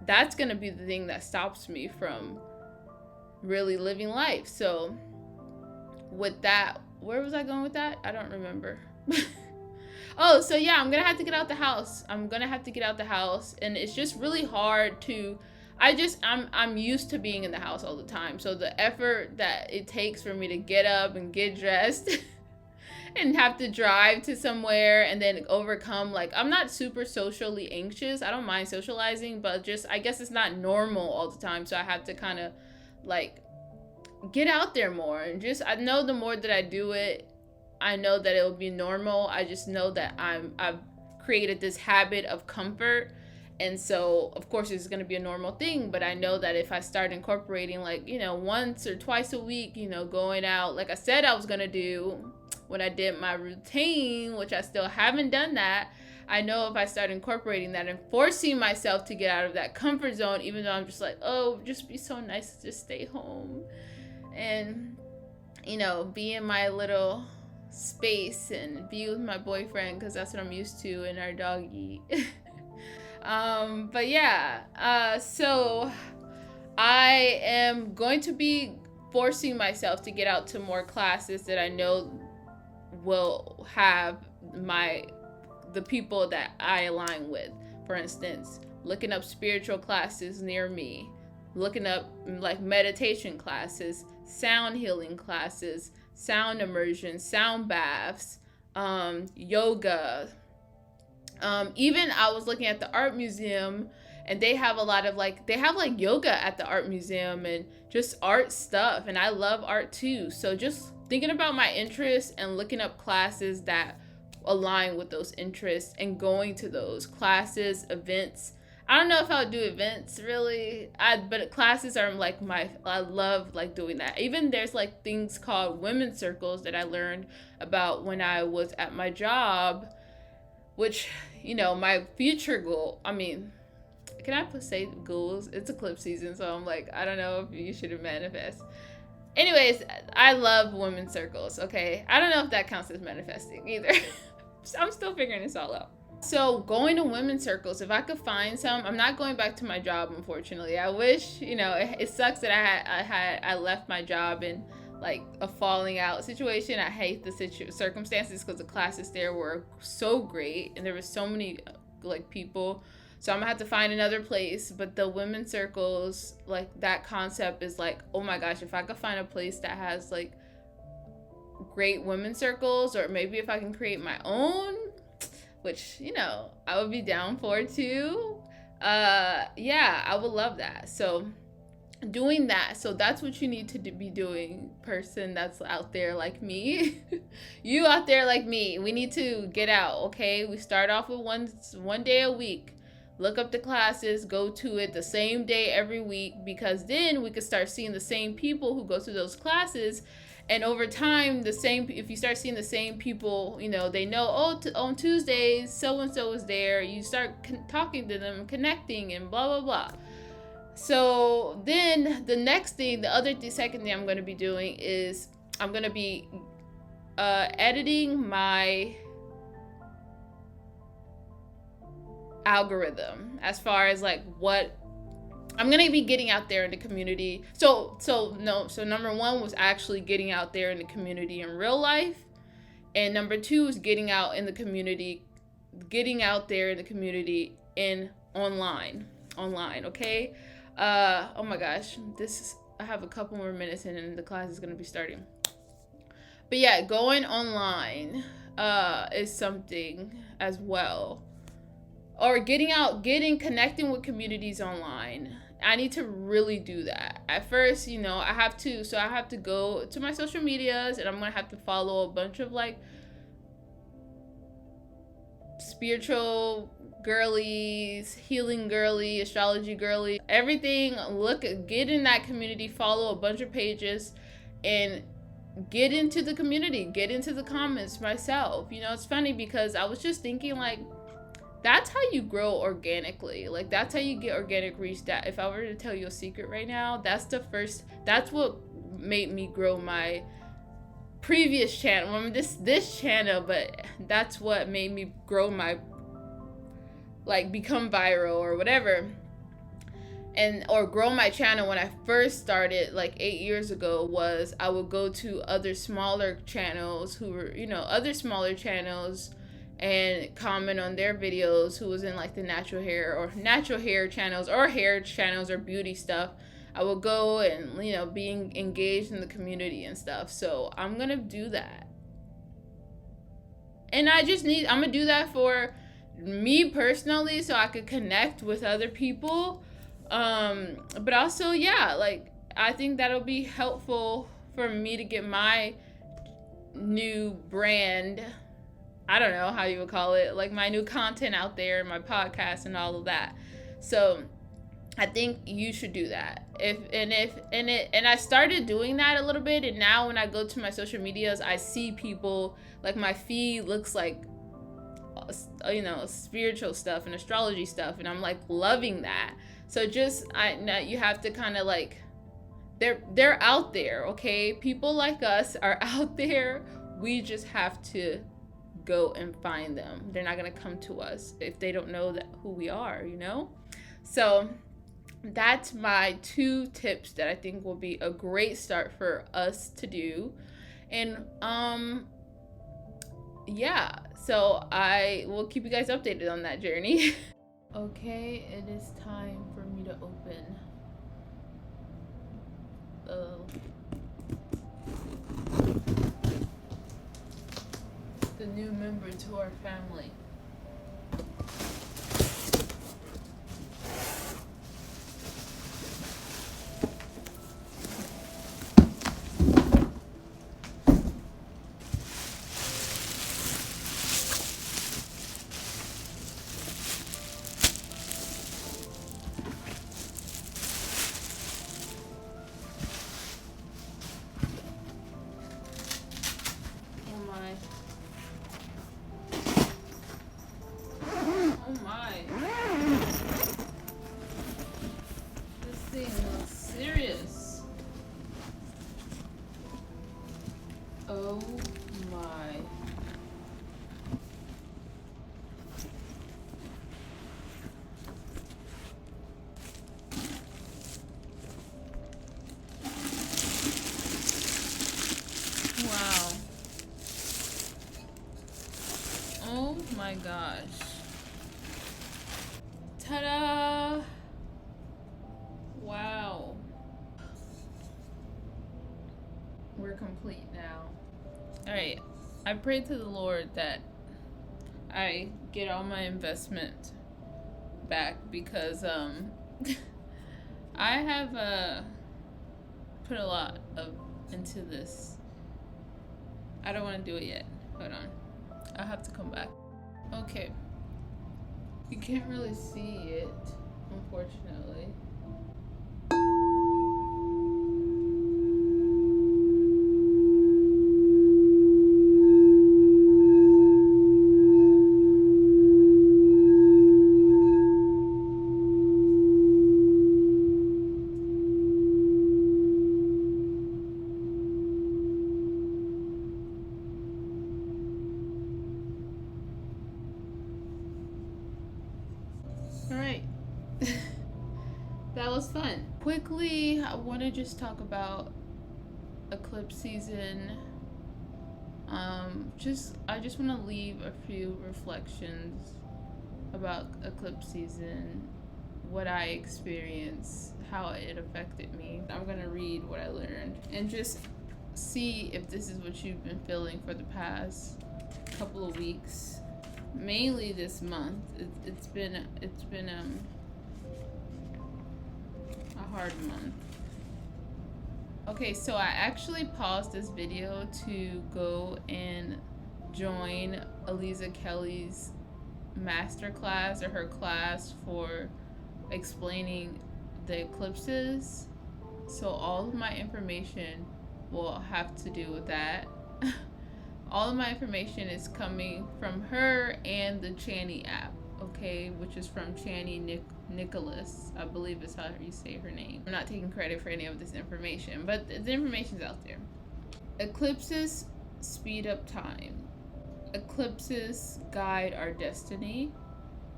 that's gonna be the thing that stops me from really living life. So with that, where was I going with that? I don't remember. Oh, so yeah, I'm gonna have to get out the house. And it's just really hard to. I'm used to being in the house all the time. So the effort that it takes for me to get up and get dressed and have to drive to somewhere, and then overcome, I'm not super socially anxious. I don't mind socializing, but just I guess it's not normal all the time. So I have to kind of get out there more, and I know the more that I do it, I know that it'll be normal. I just know that I've created this habit of comfort, and so of course it's going to be a normal thing. But I know that if I start incorporating once or twice a week, going out, like I said I was going to do when I did my routine, which I still haven't done that. I know if I start incorporating that and forcing myself to get out of that comfort zone, even though I'm just just be so nice to just stay home and be in my little space and be with my boyfriend, because that's what I'm used to, and our doggy. But yeah, so I am going to be forcing myself to get out to more classes that I know will have the people that I align with. For instance, looking up spiritual classes near me, looking up meditation classes, sound healing classes, sound immersion, sound baths, yoga. Even I was looking at the art museum, and they have a lot of yoga at the art museum, and just art stuff. And I love art too. So just thinking about my interests and looking up classes that align with those interests and going to those classes, events. I don't know if I'll do events really. But classes are like I love like doing that. Even there's like things called women's circles that I learned about when I was at my job, which, my future goal, I mean, can I say goals? It's eclipse season, so I'm like, I don't know if you should manifest. Anyways, I love women's circles, okay? I don't know if that counts as manifesting either. I'm still figuring this all out. So going to women's circles, if I could find some, I'm not going back to my job, unfortunately. I wish, it sucks that I left my job in like a falling out situation. I hate the circumstances because the classes there were so great and there were so many like people. So I'm gonna have to find another place. But the women's circles, like that concept is like, oh my gosh, if I could find a place that has like great women's circles, or maybe if I can create my own, which, I would be down for too. Yeah, I would love that. So doing that. So that's what you need to be doing, person that's out there like me. You out there like me. We need to get out, okay? We start off with one day a week. Look up the classes, go to it the same day every week, because then we could start seeing the same people who go to those classes. And over time, if you start seeing the same people, they know, on Tuesdays, so-and-so is there. You start talking to them, connecting, and blah, blah, blah. So then the second thing I'm going to be doing is I'm going to be editing my algorithm as far as like what I'm gonna be getting out there in the community. So number one was actually getting out there in the community in real life, and number two is getting out there in the community in online. Okay. Oh my gosh, I have a couple more minutes and the class is gonna be starting. But yeah, going online is something as well. Or connecting with communities online. I need to really do that. At first, I have to go to my social medias, and I'm going to have to follow a bunch of like spiritual girlies, healing girly, astrology girly, everything. Get in that community, follow a bunch of pages, and get into the community, get into the comments myself. It's funny because I was just thinking like, that's how you grow organically. Like, that's how you get organic reach. That if I were to tell you a secret right now, that's what made me grow my previous channel. I mean, this channel, but that's what made me grow my, like, become viral or whatever. Or grow my channel when I first started, like 8 years ago, was I would go to other smaller channels and comment on their videos, who was in like the natural hair channels or hair channels or beauty stuff. I will go and, being engaged in the community and stuff. So I'm going to do that. And I'm going to do that for me personally, so I could connect with other people. But also, yeah, like, I think that'll be helpful for me to get my new brand, I don't know how you would call it, like my new content out there, my podcast and all of that. So I think you should do that. And I started doing that a little bit, and now when I go to my social medias, I see people, like, my feed looks like, spiritual stuff and astrology stuff, and I'm like loving that. So you have to kind of like, they're out there, okay? People like us are out there. We just have to go and find them. They're not going to come to us if they don't know who we are, So that's my 2 tips that I think will be a great start for us to do. And yeah, so I will keep you guys updated on that journey. Okay, it is time for me to open the new member to our family. my gosh. Ta-da! Wow. We're complete now. Alright. I prayed to the Lord that I get all my investment back because I have put a lot into this. I don't want to do it yet. Hold on. I'll have to come back. Okay. You can't really see it, unfortunately. Alright. That was fun. Quickly, I want to just talk about eclipse season. I just want to leave a few reflections about eclipse season, what I experienced, how it affected me. I'm gonna read what I learned and just see if this is what you've been feeling for the past couple of weeks. Mainly this month. It's been a hard month. Okay, so I actually paused this video to go and join Aliza Kelly's masterclass, or her class for explaining the eclipses. So all of my information will have to do with that. All of my information is coming from her and the Chani app, okay, which is from Chani Nicholas, I believe is how you say her name. I'm not taking credit for any of this information, but the information's out there. Eclipses speed up time. Eclipses guide our destiny.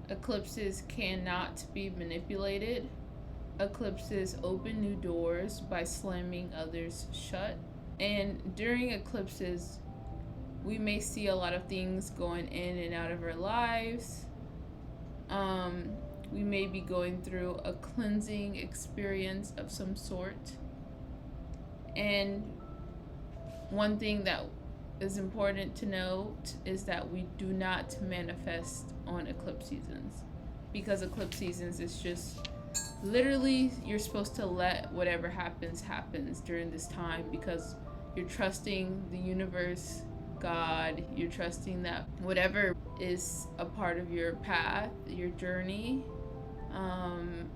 Eclipses cannot be manipulated. Eclipses open new doors by slamming others shut. And during eclipses, we may see a lot of things going in and out of our lives. We may be going through a cleansing experience of some sort. And one thing that is important to note is that we do not manifest on eclipse seasons, because eclipse seasons is just literally, you're supposed to let whatever happens during this time, because you're trusting the universe, God, you're trusting that whatever is a part of your path, your journey,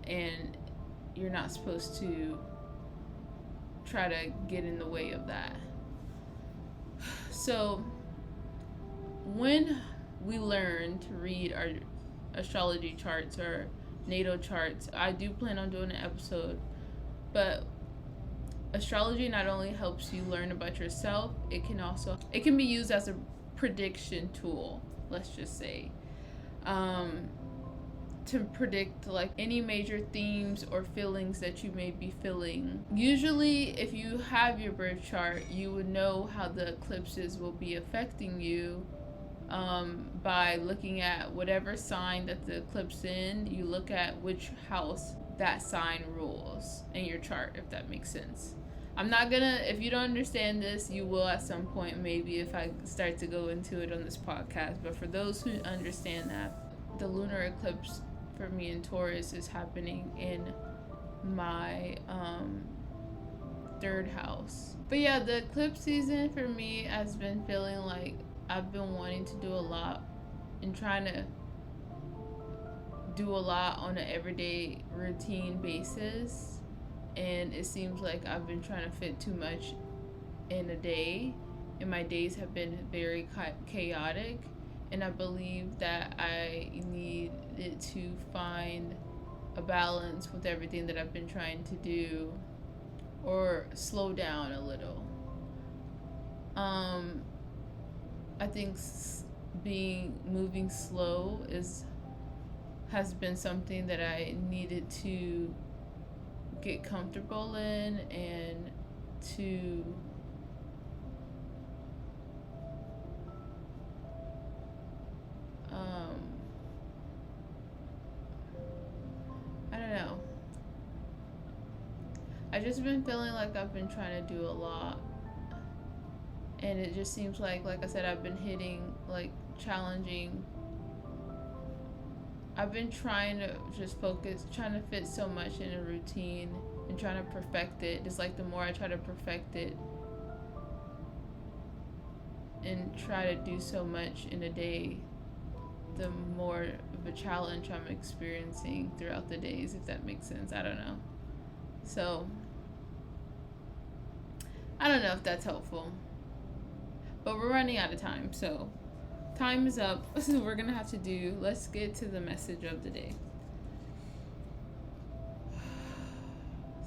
and you're not supposed to try to get in the way of that. So when we learn to read our astrology charts or natal charts, I do plan on doing an episode, but astrology not only helps you learn about yourself, it can be used as a prediction tool, let's just say, to predict like any major themes or feelings that you may be feeling. Usually if you have your birth chart, you would know how the eclipses will be affecting you by looking at whatever sign that the eclipse in. You look at which house that sign rules in your chart, if that makes sense. I'm not gonna, if you don't understand this, you will at some point, maybe if I start to go into it on this podcast. But for those who understand that, the lunar eclipse for me in Taurus is happening in my third house. But yeah, the eclipse season for me has been feeling like I've been wanting to do a lot and trying to do a lot on an everyday routine basis, and it seems like I've been trying to fit too much in a day, and my days have been very chaotic, and I believe that I needed to find a balance with everything that I've been trying to do, or slow down a little. I think moving slow has been something that I needed to get comfortable in, and to I just been feeling like I've been trying to do a lot, and it just seems like I said, I've been hitting like challenging. I've been trying to just focus, trying to fit so much in a routine and trying to perfect it. Just like the more I try to perfect it and try to do so much in a day, the more of a challenge I'm experiencing throughout the days, if that makes sense. I don't know. So, I don't know if that's helpful. But we're running out of time, so time is up. So we're gonna have to do, let's get to the message of the day.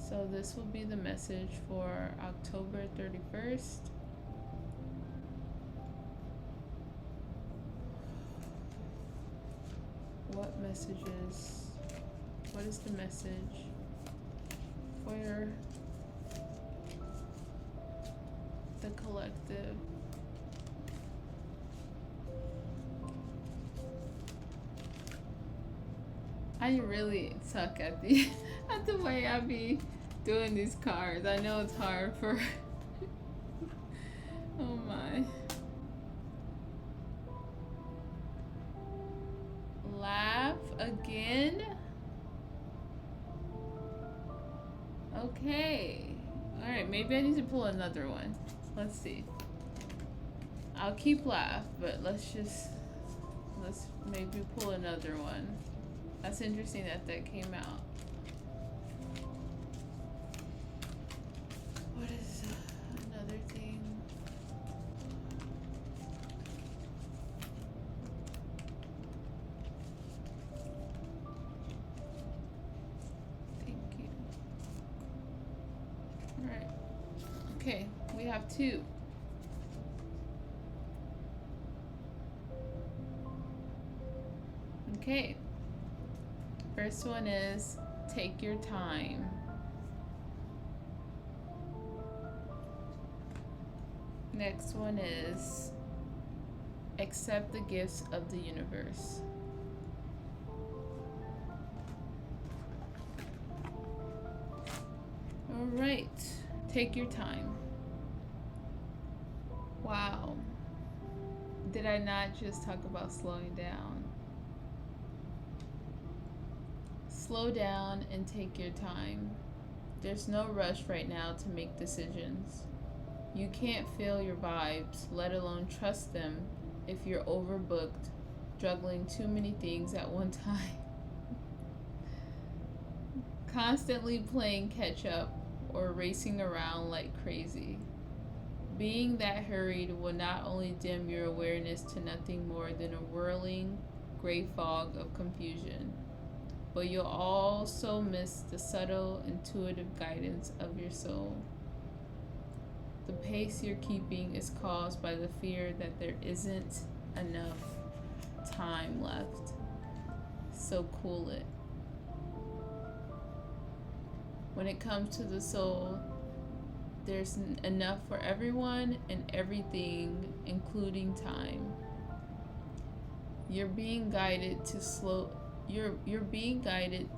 So this will be the message for October 31st. What messages? What is the message for the collective? I really suck at the at the way I be doing these cards. I know it's hard for oh my. Laugh again. Okay. Alright, maybe I need to pull another one. Let's see. I'll keep laugh, but let's maybe pull another one. That's interesting that came out. What is another thing? Thank you. Alright. Okay, we have two. Okay. First one is take your time. Next one is accept the gifts of the universe. All right, take your time. Wow. Did I not just talk about slowing down? Slow down and take your time. There's no rush right now to make decisions. You can't feel your vibes, let alone trust them, if you're overbooked, juggling too many things at one time. Constantly playing catch up or racing around like crazy. Being that hurried will not only dim your awareness to nothing more than a whirling gray fog of confusion, but you'll also miss the subtle, intuitive guidance of your soul. The pace you're keeping is caused by the fear that there isn't enough time left. So cool it. When it comes to the soul, there's enough for everyone and everything, including time. You're being guided to You're being guided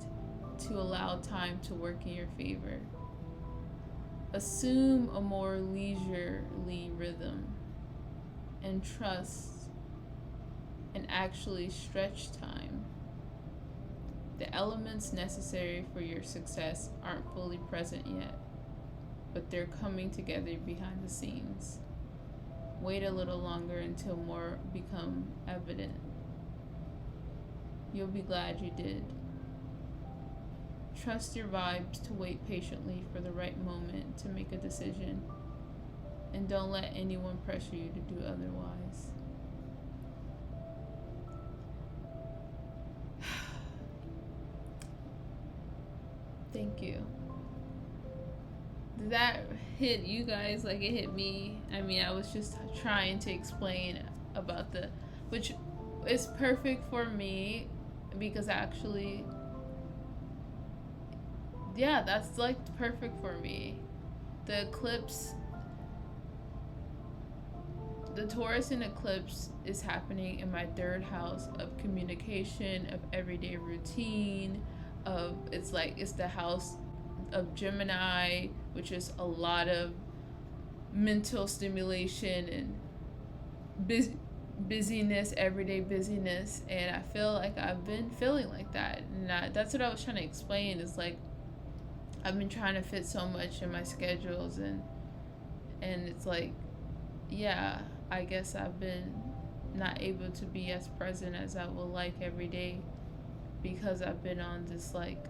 to allow time to work in your favor. Assume a more leisurely rhythm and trust and actually stretch time. The elements necessary for your success aren't fully present yet, but they're coming together behind the scenes. Wait a little longer until more become evident. You'll be glad you did. Trust your vibes to wait patiently for the right moment to make a decision, and don't let anyone pressure you to do otherwise. Thank you. Did that hit you guys like it hit me? I mean, I was just trying to explain about which is perfect for me, because actually, yeah, that's like perfect for me. The eclipse, the Taurus in eclipse is happening in my third house of communication, of everyday routine, it's the house of Gemini, which is a lot of mental stimulation and busyness, everyday busyness. And I feel like I've been feeling like that. And that's what I was trying to explain, is like I've been trying to fit so much in my schedules, and it's like, yeah, I guess I've been not able to be as present as I would like every day, because I've been on this like,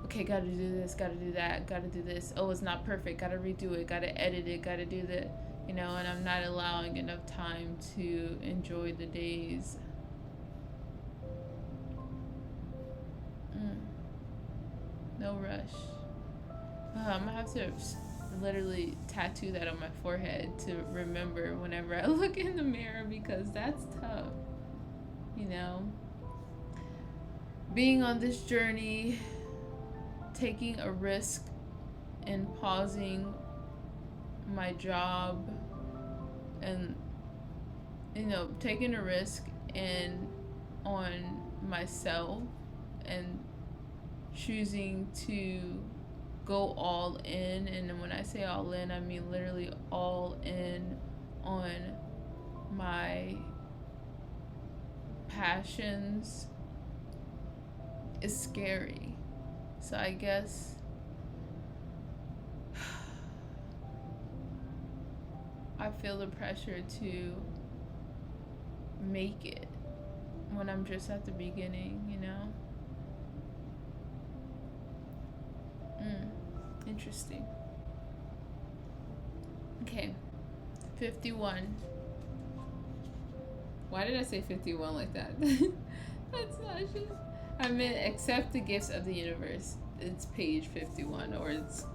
okay, gotta do this, gotta do that, gotta do this. Oh, it's not perfect, gotta redo it, gotta edit it, gotta do the, and I'm not allowing enough time to enjoy the days. No rush. I'm gonna have to literally tattoo that on my forehead to remember whenever I look in the mirror, because that's tough. Being on this journey, taking a risk and pausing my job, and taking a risk and on myself, and choosing to go all in. And when I say all in, I mean literally all in on my passions, is scary. So I guess I feel the pressure to make it when I'm just at the beginning, Interesting. Okay, 51. Why did I say 51 like that? That's not shit. I meant accept the gifts of the universe. It's page 51, or it's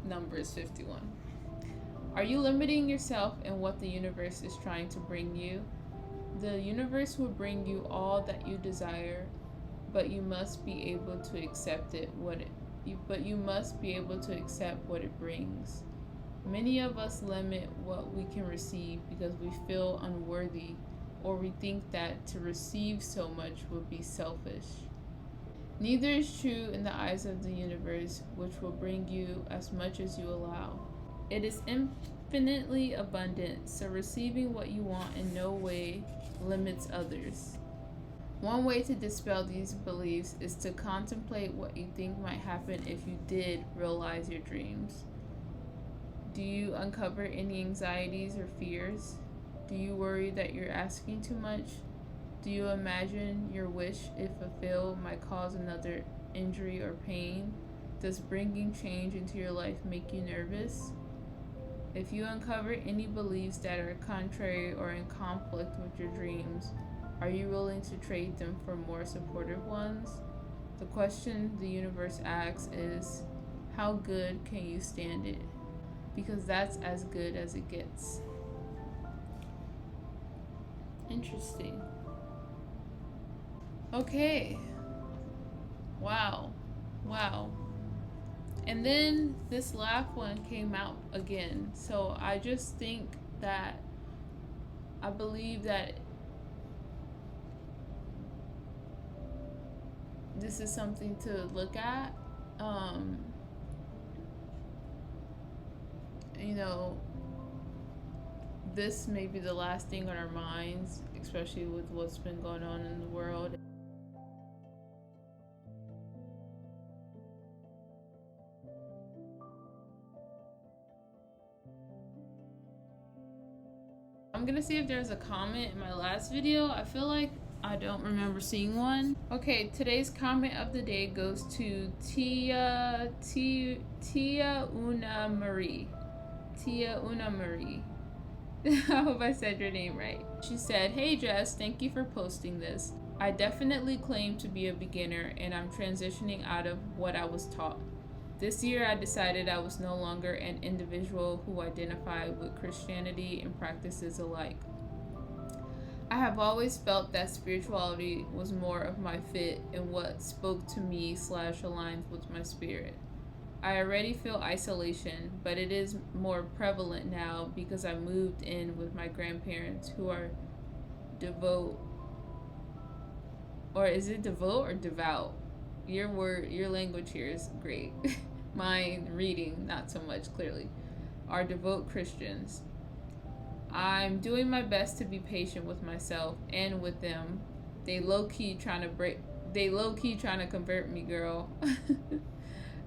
numbers 51. Are you limiting yourself in what the universe is trying to bring you? The universe will bring you all that you desire, but you must be able to accept you must be able to accept what it brings. Many of us limit what we can receive because we feel unworthy, or we think that to receive so much would be selfish. Neither is true in the eyes of the universe, which will bring you as much as you allow. It is infinitely abundant, so receiving what you want in no way limits others. One way to dispel these beliefs is to contemplate what you think might happen if you did realize your dreams. Do you uncover any anxieties or fears? Do you worry that you're asking too much? Do you imagine your wish, if fulfilled, might cause another injury or pain? Does bringing change into your life make you nervous? If you uncover any beliefs that are contrary or in conflict with your dreams, are you willing to trade them for more supportive ones? The question the universe asks is, how good can you stand it? Because that's as good as it gets. Interesting. Okay. Wow. And then this last one came out again. So I just think that I believe that this is something to look at. This may be the last thing on our minds, especially with what's been going on in the world. I'm gonna see if there's a comment in my last video. I feel like I don't remember seeing one. Okay, today's comment of the day goes to Tia Una Marie. Tia Una Marie. I hope I said your name right. She said, "Hey Jess, thank you for posting this. I definitely claim to be a beginner, and I'm transitioning out of what I was taught. This year I decided I was no longer an individual who identified with Christianity and practices alike. I have always felt that spirituality was more of my fit and what spoke to me / aligns with my spirit. I already feel isolation, but it is more prevalent now because I moved in with my grandparents who are devout. Or is it devout or devout? Your language here is great. mind reading, not so much clearly, are devout Christians. I'm doing my best to be patient with myself and with them. They low key trying to convert me, girl.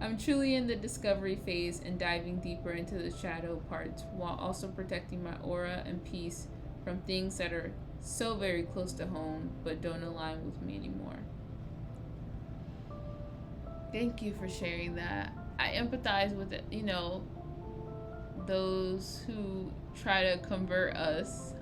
I'm truly in the discovery phase and diving deeper into the shadow parts while also protecting my aura and peace from things that are so very close to home but don't align with me anymore. Thank you for sharing that. I empathize with it, those who try to convert us.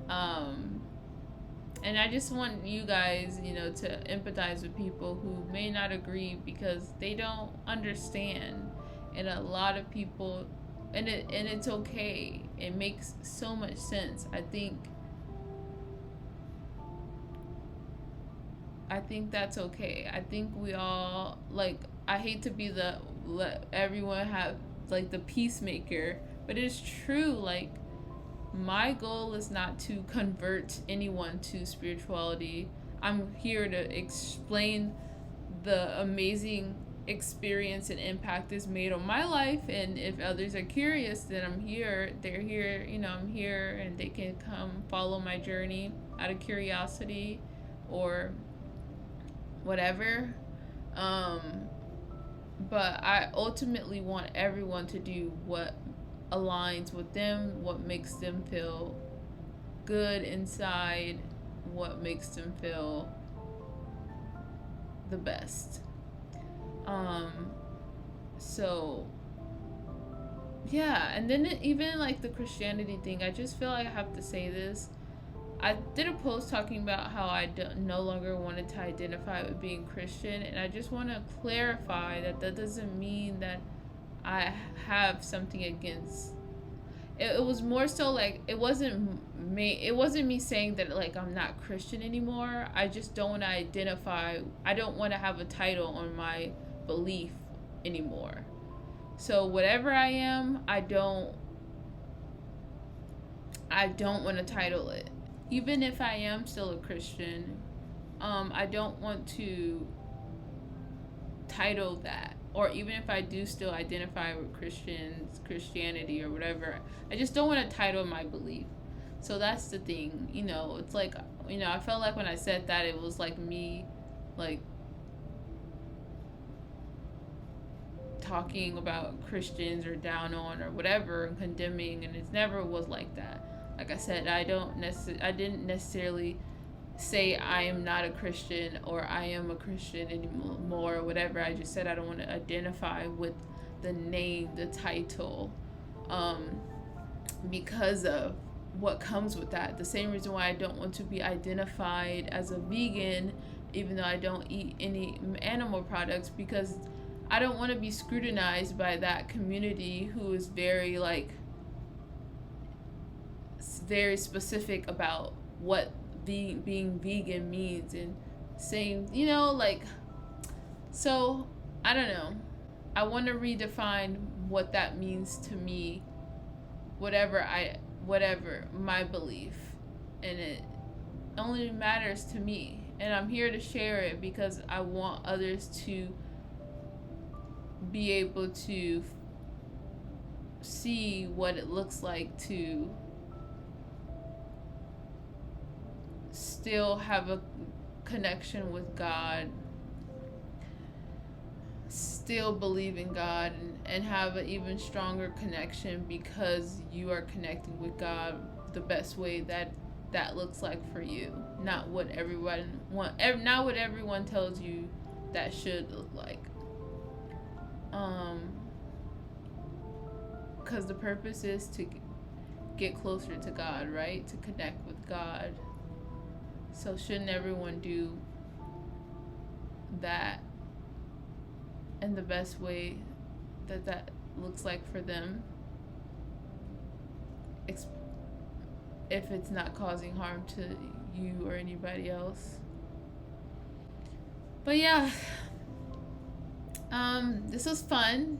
And I just want you guys, to empathize with people who may not agree because they don't understand. And a lot of people, and it's okay. It makes so much sense. I think that's okay. I think we all, like, I hate to be the let everyone have like the peacemaker, but it's true. Like, my goal is not to convert anyone to spirituality. I'm here to explain the amazing experience and impact it's made on my life, and if others are curious, then I'm here. They're here, I'm here, and they can come follow my journey out of curiosity or whatever. But I ultimately want everyone to do what aligns with them, what makes them feel good inside, what makes them feel the best. So yeah, and then even like the Christianity thing, I just feel like I have to say this. I did a post talking about how I no longer wanted to identify with being Christian, and I just want to clarify that doesn't mean that I have something against. It was more so like it wasn't me saying that like I'm not Christian anymore. I just don't want to identify. I don't want to have a title on my belief anymore. So whatever I am, I don't want to title it. Even if I am still a Christian, I don't want to title that. Or even if I do still identify with Christianity or whatever, I just don't want to title my belief. So that's the thing, it's like, I felt like when I said that, it was like me, like, talking about Christians or down on or whatever and condemning, and it never was like that. Like I said, I didn't necessarily say I am not a Christian or I am a Christian anymore or whatever. I just said I don't want to identify with the name, the title, because of what comes with that. The same reason why I don't want to be identified as a vegan, even though I don't eat any animal products, because I don't want to be scrutinized by that community who is very specific about what being vegan means and saying, so I don't know. I want to redefine what that means to me, whatever my belief, and it only matters to me, and I'm here to share it because I want others to be able to see what it looks like to still have a connection with God, still believe in God, and have an even stronger connection because you are connecting with God the best way that looks like for you, not what everyone tells you that should look like. Because the purpose is to get closer to God, right? To connect with God. So shouldn't everyone do that in the best way that looks like for them, if it's not causing harm to you or anybody else? But yeah, this was fun.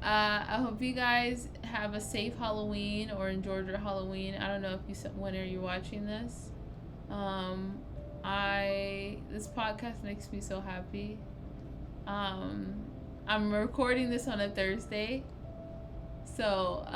I hope you guys have a safe Halloween or enjoyed your Halloween. I don't know when are you watching this. This podcast makes me so happy. I'm recording this on a Thursday. So,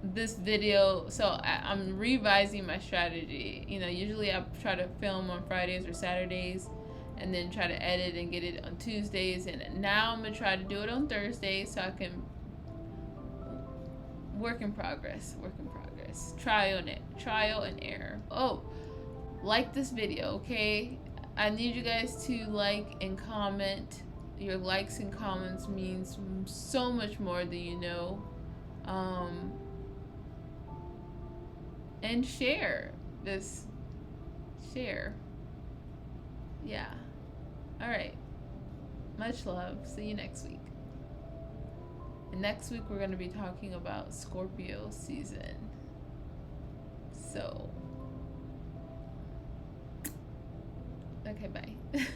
this video, so I'm revising my strategy. You know, usually I try to film on Fridays or Saturdays and then try to edit and get it on Tuesdays. And now I'm going to try to do it on Thursdays so I can work in progress. Trial and error. Oh, like this video, okay? I need you guys to like and comment. Your likes and comments means so much more than you know. And share this. Share. Yeah. All right. Much love. See you next week. And next week we're going to be talking about Scorpio season. So, okay, bye.